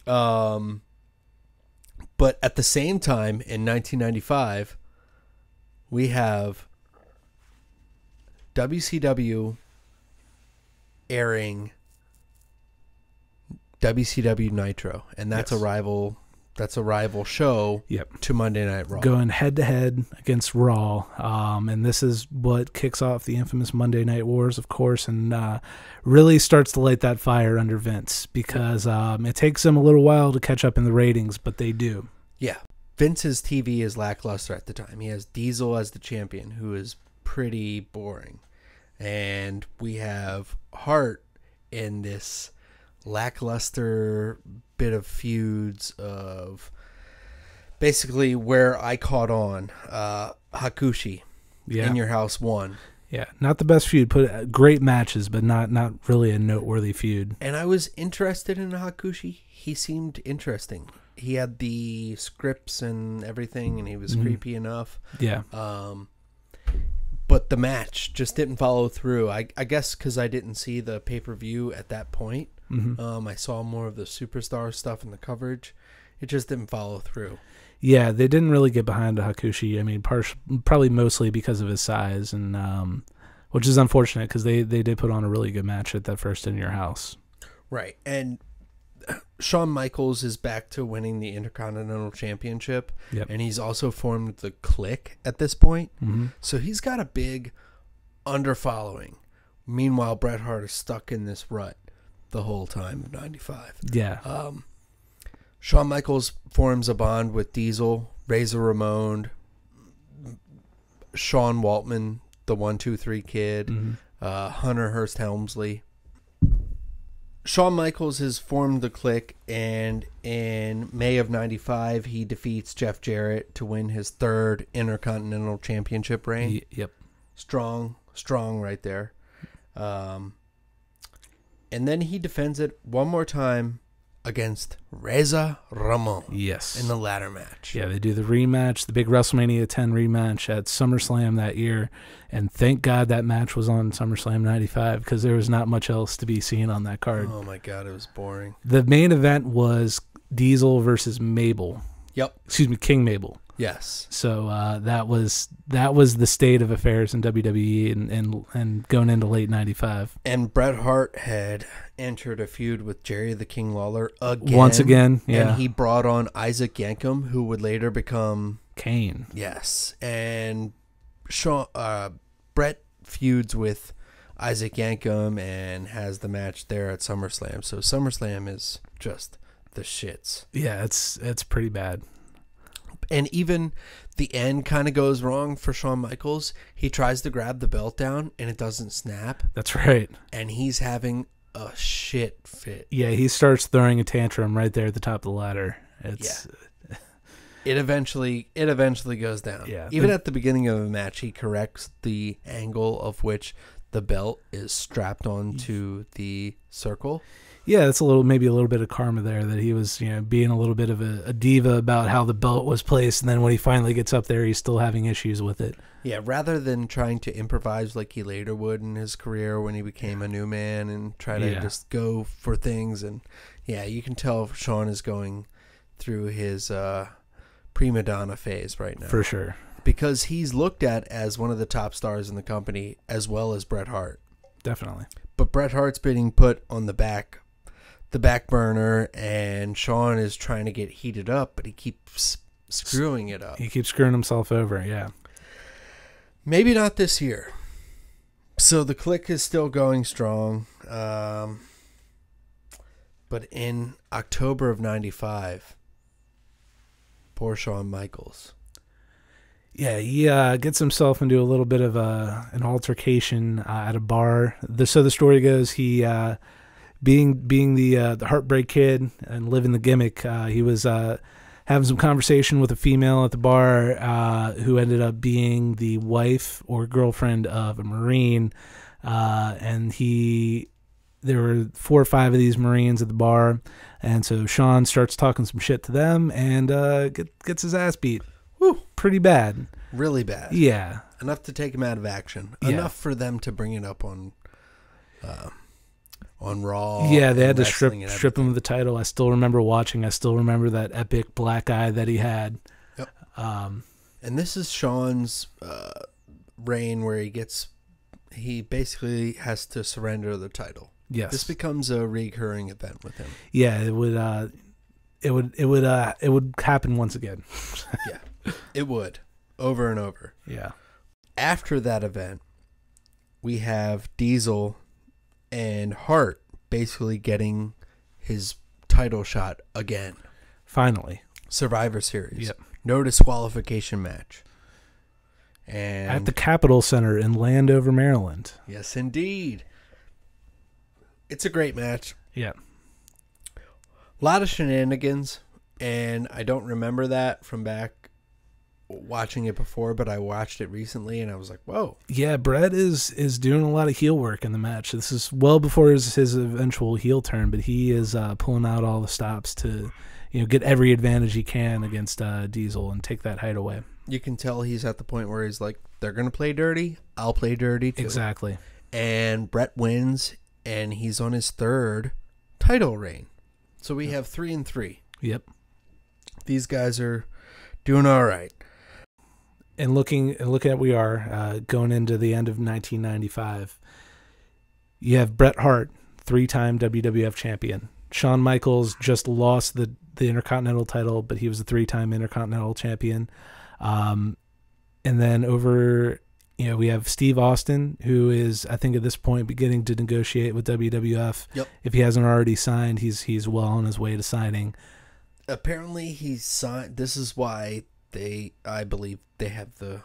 But at the same time, in 1995, we have WCW airing WCW Nitro, and that's a rival. That's a rival show to Monday Night Raw. Going head-to-head against Raw. And this is what kicks off the infamous Monday Night Wars, of course, and really starts to light that fire under Vince because it takes him a little while to catch up in the ratings, but they do. Yeah. Vince's TV is lackluster at the time. He has Diesel as the champion, who is pretty boring. And we have Hart in this lackluster bit of feuds of basically where I caught on. Hakushi in Your House 1. Yeah, not the best feud. Put great matches, but not really a noteworthy feud. And I was interested in Hakushi. He seemed interesting. He had the scripts and everything, and he was creepy enough. Yeah. But the match just didn't follow through. I guess because I didn't see the pay-per-view at that point. I saw more of the Superstar stuff and the coverage. It just didn't follow through. Yeah, they didn't really get behind Hakushi. I mean, probably mostly because of his size, and which is unfortunate because they did put on a really good match at that first In Your House. Right, and Shawn Micheals is back to winning the Intercontinental Championship, and he's also formed the Clique at this point. So he's got a big underfollowing. Meanwhile, Bret Hart is stuck in this rut the whole time of 95. Yeah. Shawn Micheals forms a bond with Diesel, Razor Ramon, Sean Waltman, the 1-2-3 Kid, Hunter Hearst Helmsley. Shawn Micheals has formed the Clique, and in May of 95, he defeats Jeff Jarrett to win his third Intercontinental Championship reign. Yep. Strong right there. And then he defends it one more time against Reza Ramon. Yes. In the ladder match. Yeah, they do the rematch, the big WrestleMania 10 rematch at SummerSlam that year. And thank God that match was on SummerSlam 95 because there was not much else to be seen on that card. Oh, my God, it was boring. The main event was Diesel versus Mabel. Yep. Excuse me, King Mabel. Yes. So that was the state of affairs in WWE and going into late 95. And Bret Hart had entered a feud with Jerry the King Lawler again. Once again, yeah. And he brought on Isaac Yankem, who would later become Kane. Yes. And Bret feuds with Isaac Yankem and has the match there at SummerSlam. So SummerSlam is just the shits. Yeah, it's pretty bad. And even the end kind of goes wrong for Shawn Michaels. He tries to grab the belt down and it doesn't snap. That's right. And he's having a shit fit. Yeah, he starts throwing a tantrum right there at the top of the ladder. It eventually goes down. Yeah. Even at the beginning of the match, he corrects the angle of which the belt is strapped onto the circle. Yeah, it's maybe a little bit of karma there that he was, being a little bit of a diva about how the belt was placed, and then when he finally gets up there, he's still having issues with it. Yeah, rather than trying to improvise like he later would in his career when he became a new man and try to just go for things. And yeah, you can tell Shawn is going through his prima donna phase right now. For sure. Because he's looked at as one of the top stars in the company, as well as Bret Hart. Definitely. But Bret Hart's being put on the back burner, and Shawn is trying to get heated up, but he keeps screwing it up. He keeps screwing himself over, yeah. Maybe not this year. So the clique is still going strong. But in October of 95, poor Shawn Michaels. Yeah, he gets himself into a little bit of an altercation at a bar. So the story goes, he... Being the Heartbreak Kid and living the gimmick, he was having some conversation with a female at the bar who ended up being the wife or girlfriend of a Marine, and there were 4 or 5 of these Marines at the bar, and so Shawn starts talking some shit to them and gets his ass beat. Woo, pretty bad. Really bad. Yeah. Enough to take him out of action. Yeah. Enough for them to bring it up on Raw. Yeah, they had to strip him of the title. I still remember watching. I still remember that epic black eye that he had. Yep. And this is Shawn's reign where he basically has to surrender the title. Yes. This becomes a recurring event with him. Yeah, it would happen once again. Yeah. It would. Over and over. Yeah. After that event, we have Diesel and Hart basically getting his title shot again. Finally. Survivor Series. Yep. No disqualification match. And at the Capitol Center in Landover, Maryland. Yes, indeed. It's a great match. Yeah. A lot of shenanigans, and I don't remember that from back watching it before, but I watched it recently and I was like, whoa. Yeah, Bret is doing a lot of heel work in the match. This is well before his eventual heel turn, but he is pulling out all the stops to get every advantage he can against Diesel and take that hideaway. You can tell he's at the point where he's like, they're going to play dirty, I'll play dirty too. Exactly. And Bret wins, and he's on his 3rd title reign. So we have 3-3. Yep. These guys are doing all right. And looking at where we are going into the end of 1995, you have Bret Hart, 3-time WWF champion. Shawn Michaels just lost the Intercontinental title, but he was a 3-time Intercontinental champion. And then we have Steve Austin, who is, I think at this point, beginning to negotiate with WWF. Yep. If he hasn't already signed, he's well on his way to signing. Apparently he's signed. This is why I believe they have the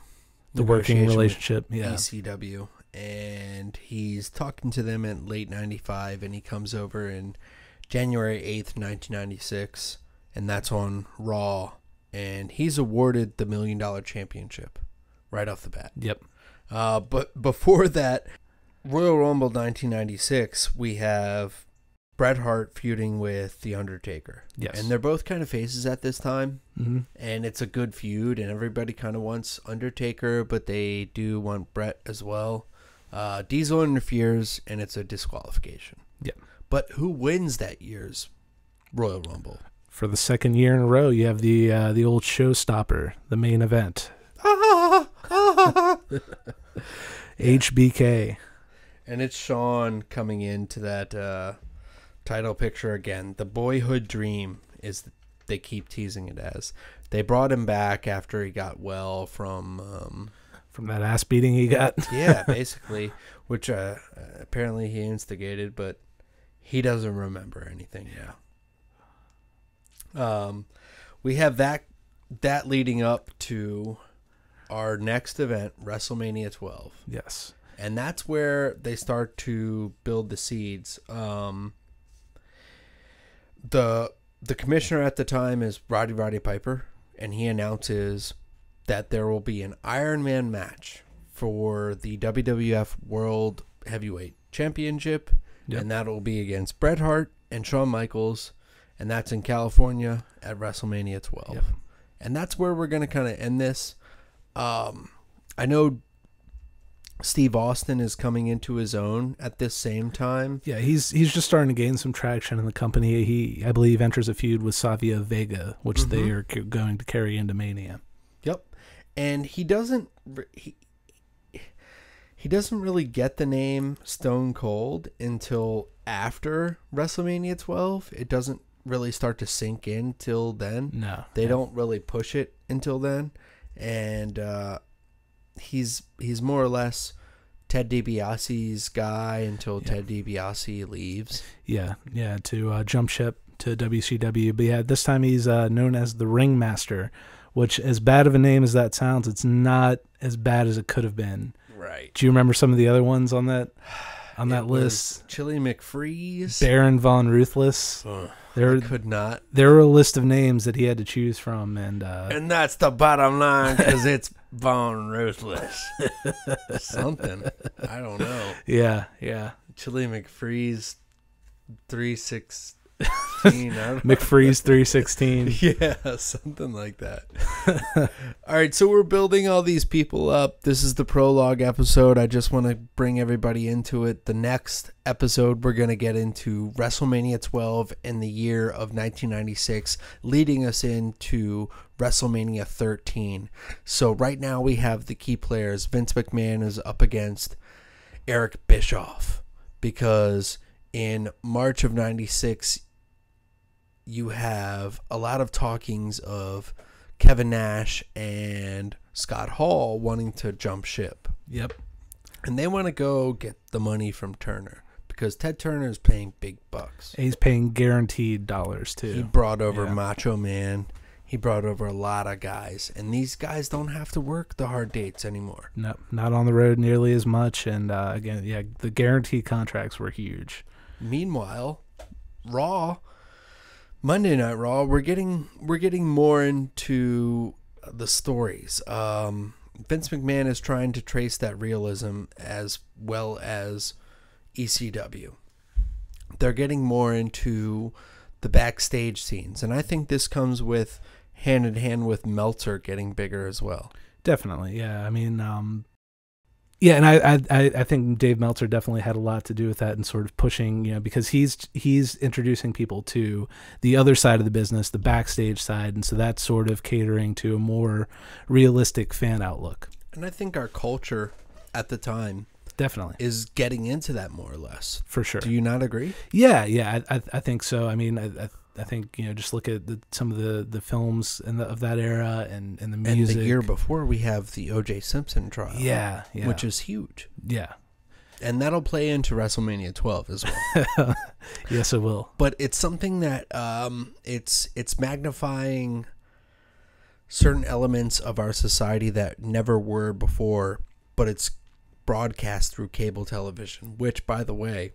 working relationship. Yeah. ECW, and he's talking to them in late 95, and he comes over in January 8th, 1996, and that's on Raw, and he's awarded the $1 Million Championship right off the bat. Yep. But before that, Royal Rumble 1996, we have Bret Hart feuding with The Undertaker. Yes. And they're both kind of faces at this time. Mm-hmm. And it's a good feud, and everybody kind of wants Undertaker, but they do want Bret as well. Diesel interferes, and it's a disqualification. Yeah. But who wins that year's Royal Rumble? For the second year in a row, you have the old showstopper, the main event. HBK. And it's Shawn coming into that title picture again. The boyhood dream is they keep teasing it as. They brought him back after he got well from that ass beating he got. Yeah, basically, which apparently he instigated, but he doesn't remember anything now. We have that leading up to our next event, WrestleMania 12. Yes. And that's where they start to build the seeds. The commissioner at the time is Roddy Piper, and he announces that there will be an Iron Man match for the WWF World Heavyweight Championship, and that will be against Bret Hart and Shawn Micheals, and that's in California at WrestleMania 12. Yep. And that's where we're going to kind of end this. I know Steve Austin is coming into his own at this same time. Yeah, he's just starting to gain some traction in the company. He, I believe, enters a feud with Savio Vega, which they are going to carry into Mania. Yep. And he doesn't really get the name Stone Cold until after WrestleMania 12. It doesn't really start to sink in till then. No. They don't really push it until then. And he's more or less Ted DiBiase's guy until Ted DiBiase leaves. Yeah, to jump ship to WCW. But yeah, this time he's known as the Ringmaster, which, as bad of a name as that sounds, it's not as bad as it could have been. Right. Do you remember some of the other ones on that list? Chili McFreeze. Baron Von Ruthless. I could not. There were a list of names that he had to choose from, and that's the bottom line because it's Von Ruthless. Something. I don't know. Yeah. Chili McFreeze 316. McFreeze 316. Yeah, something like that. All right, so we're building all these people up. This is the prologue episode. I just want to bring everybody into it. The next episode, we're going to get into WrestleMania 12 in the year of 1996, leading us into WrestleMania 13. So right now we have the key players. Vince McMahon is up against Eric Bischoff because in March of 96, you have a lot of talkings of Kevin Nash and Scott Hall wanting to jump ship. Yep. And they want to go get the money from Turner because Ted Turner is paying big bucks. He's paying guaranteed dollars, too. He brought over Macho Man. He brought over a lot of guys. And these guys don't have to work the hard dates anymore. No, not on the road nearly as much. And again, the guarantee contracts were huge. Meanwhile, Monday Night Raw, we're getting more into the stories. Vince McMahon is trying to trace that realism as well as ECW. They're getting more into the backstage scenes, and I think this comes with hand in hand with Meltzer getting bigger as well. Definitely, yeah. I mean, and I think Dave Meltzer definitely had a lot to do with that and sort of pushing, because he's introducing people to the other side of the business, the backstage side, and so that's sort of catering to a more realistic fan outlook. And I think our culture at the time definitely is getting into that more or less. For sure. Do you not agree? Yeah, I think so. I mean, I think, just look at some of the films of that era and the music. And the year before, we have the O.J. Simpson trial. Yeah. Which is huge. Yeah. And that'll play into WrestleMania 12 as well. Yes, it will. But it's something that it's magnifying certain elements of our society that never were before, but it's broadcast through cable television, which, by the way,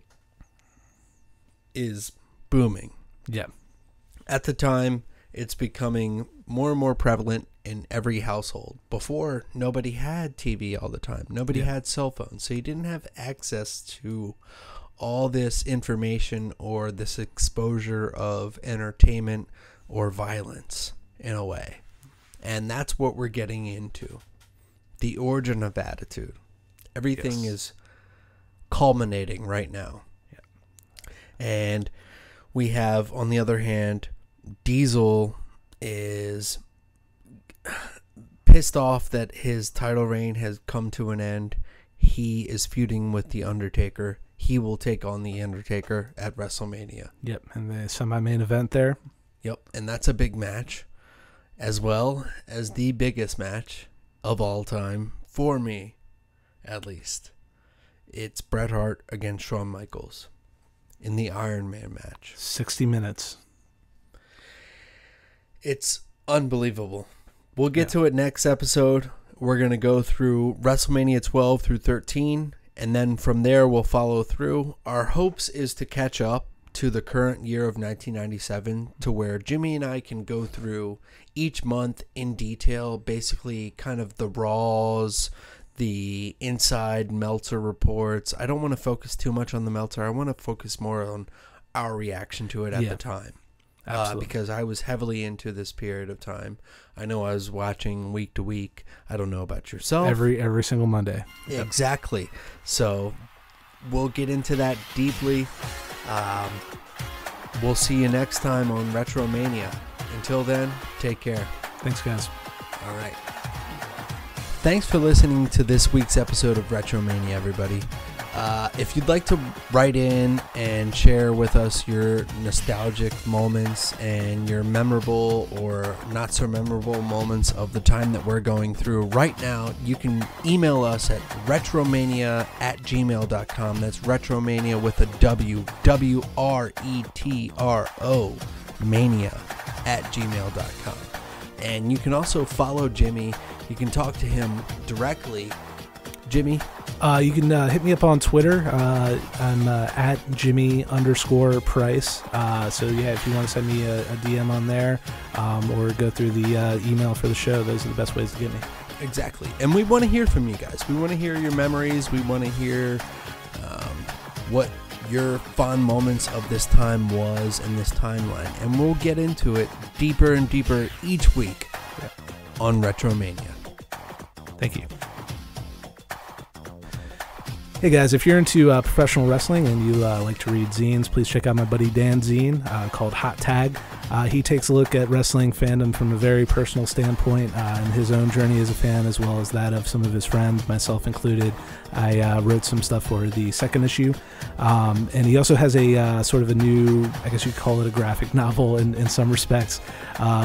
is booming. Yeah. At the time, it's becoming more and more prevalent in every household. Before, nobody had TV all the time. Nobody had cell phones, so you didn't have access to all this information or this exposure of entertainment or violence in a way. And that's what we're getting into. The origin of Attitude. Everything is culminating right now. Yeah. And we have, on the other hand, Diesel is pissed off that his title reign has come to an end. He is feuding with The Undertaker. He will take on The Undertaker at WrestleMania. Yep, and the semi-main event there. Yep, and that's a big match, as well as the biggest match of all time, for me, at least. It's Bret Hart against Shawn Micheals in the Iron Man match. 60 minutes. It's unbelievable. We'll get to it next episode. We're going to go through WrestleMania 12 through 13, and then from there we'll follow through. Our hopes is to catch up to the current year of 1997 to where Jimmy and I can go through each month in detail, basically kind of the Raws, the inside Meltzer reports. I don't want to focus too much on the Meltzer. I want to focus more on our reaction to it at the time. Because I was heavily into this period of time. I know I was watching week to week. I don't know about yourself. Every single Monday. Exactly. So we'll get into that deeply. We'll see you next time on RetroMania. Until then, take care. Thanks, guys. All right. Thanks for listening to this week's episode of RetroMania, everybody. If you'd like to write in and share with us your nostalgic moments and your memorable or not so memorable moments of the time that we're going through right now, you can email us at retromania@gmail.com. That's retromania with a W, WRETRO, mania@gmail.com. And you can also follow Jimmy. You can talk to him directly. Jimmy? You can hit me up on Twitter. I'm at Jimmy_Price. So yeah, if you want to send me a DM on there, or go through the email for the show, those are the best ways to get me. Exactly. And we want to hear from you guys. We want to hear your memories. We want to hear what your fond moments of this time was in this timeline. And we'll get into it deeper and deeper each week on RetroMania. Thank you. Hey guys, if you're into professional wrestling and you like to read zines, please check out my buddy Dan's zine called Hot Tag. He takes a look at wrestling fandom from a very personal standpoint and his own journey as a fan, as well as that of some of his friends, myself included. I wrote some stuff for the second issue. And he also has a sort of a new, I guess you'd call it a graphic novel in some respects,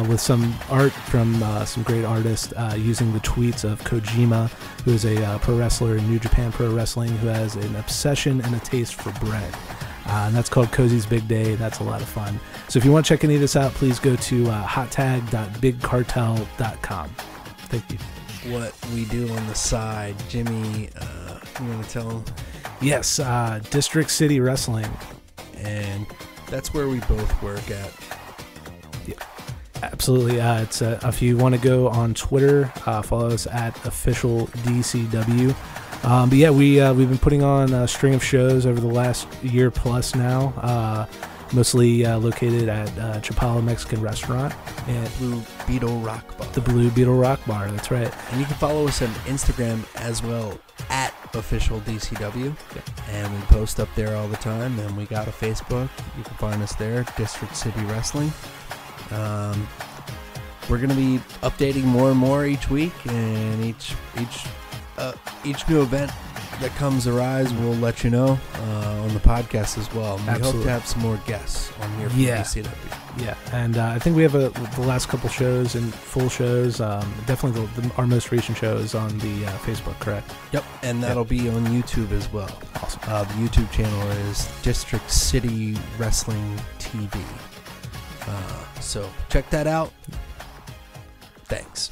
with some art from some great artists using the tweets of Kojima, who is a pro wrestler in New Japan Pro Wrestling, who has an obsession and a taste for bread. And that's called Cozy's Big Day. That's a lot of fun. So if you want to check any of this out, please go to hottag.bigcartel.com. Thank you. What we do on the side, Jimmy, you want to tell them? Yes, District City Wrestling. And that's where we both work at. Yeah, absolutely. It's if you want to go on Twitter, follow us at officialdcw. But yeah, we've been putting on a string of shows over the last year plus now, mostly located at Chapala Mexican Restaurant and Blue Beetle Rock Bar. The Blue Beetle Rock Bar, that's right. And you can follow us on Instagram as well at officialdcw. Yeah. And we post up there all the time. And we got a Facebook. You can find us there, District City Wrestling. We're going to be updating more and more each week, and each new event that comes arise, we'll let you know on the podcast as well. And we hope to have some more guests on here from DCW. Yeah, and I think we have the last couple shows and full shows. Definitely our most recent show is on the Facebook, correct? Yep, and that'll be on YouTube as well. Awesome. The YouTube channel is District City Wrestling TV. So check that out. Thanks.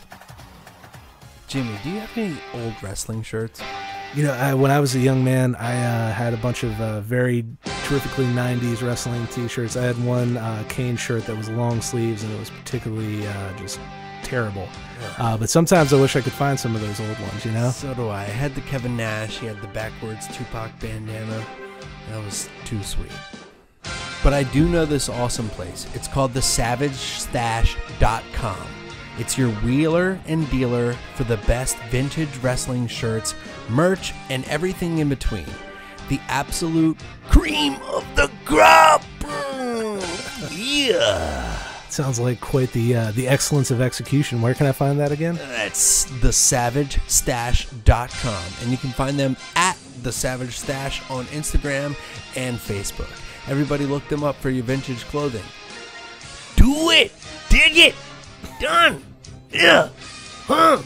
Jimmy, do you have any old wrestling shirts? You know, when I was a young man, I had a bunch of very terrifically 90s wrestling t-shirts. I had one Kane shirt that was long sleeves, and it was particularly just terrible. Yeah. But sometimes I wish I could find some of those old ones, you know? So do I. I had the Kevin Nash. He had the backwards Tupac bandana. That was too sweet. But I do know this awesome place. It's called thesavagestash.com. It's your wheeler and dealer for the best vintage wrestling shirts, merch, and everything in between. The absolute cream of the crop. Yeah. Sounds like quite the excellence of execution. Where can I find that again? That's thesavagestash.com. And you can find them at The Savage Stash on Instagram and Facebook. Everybody look them up for your vintage clothing. Do it! Dig it! Done! Yeah! Huh!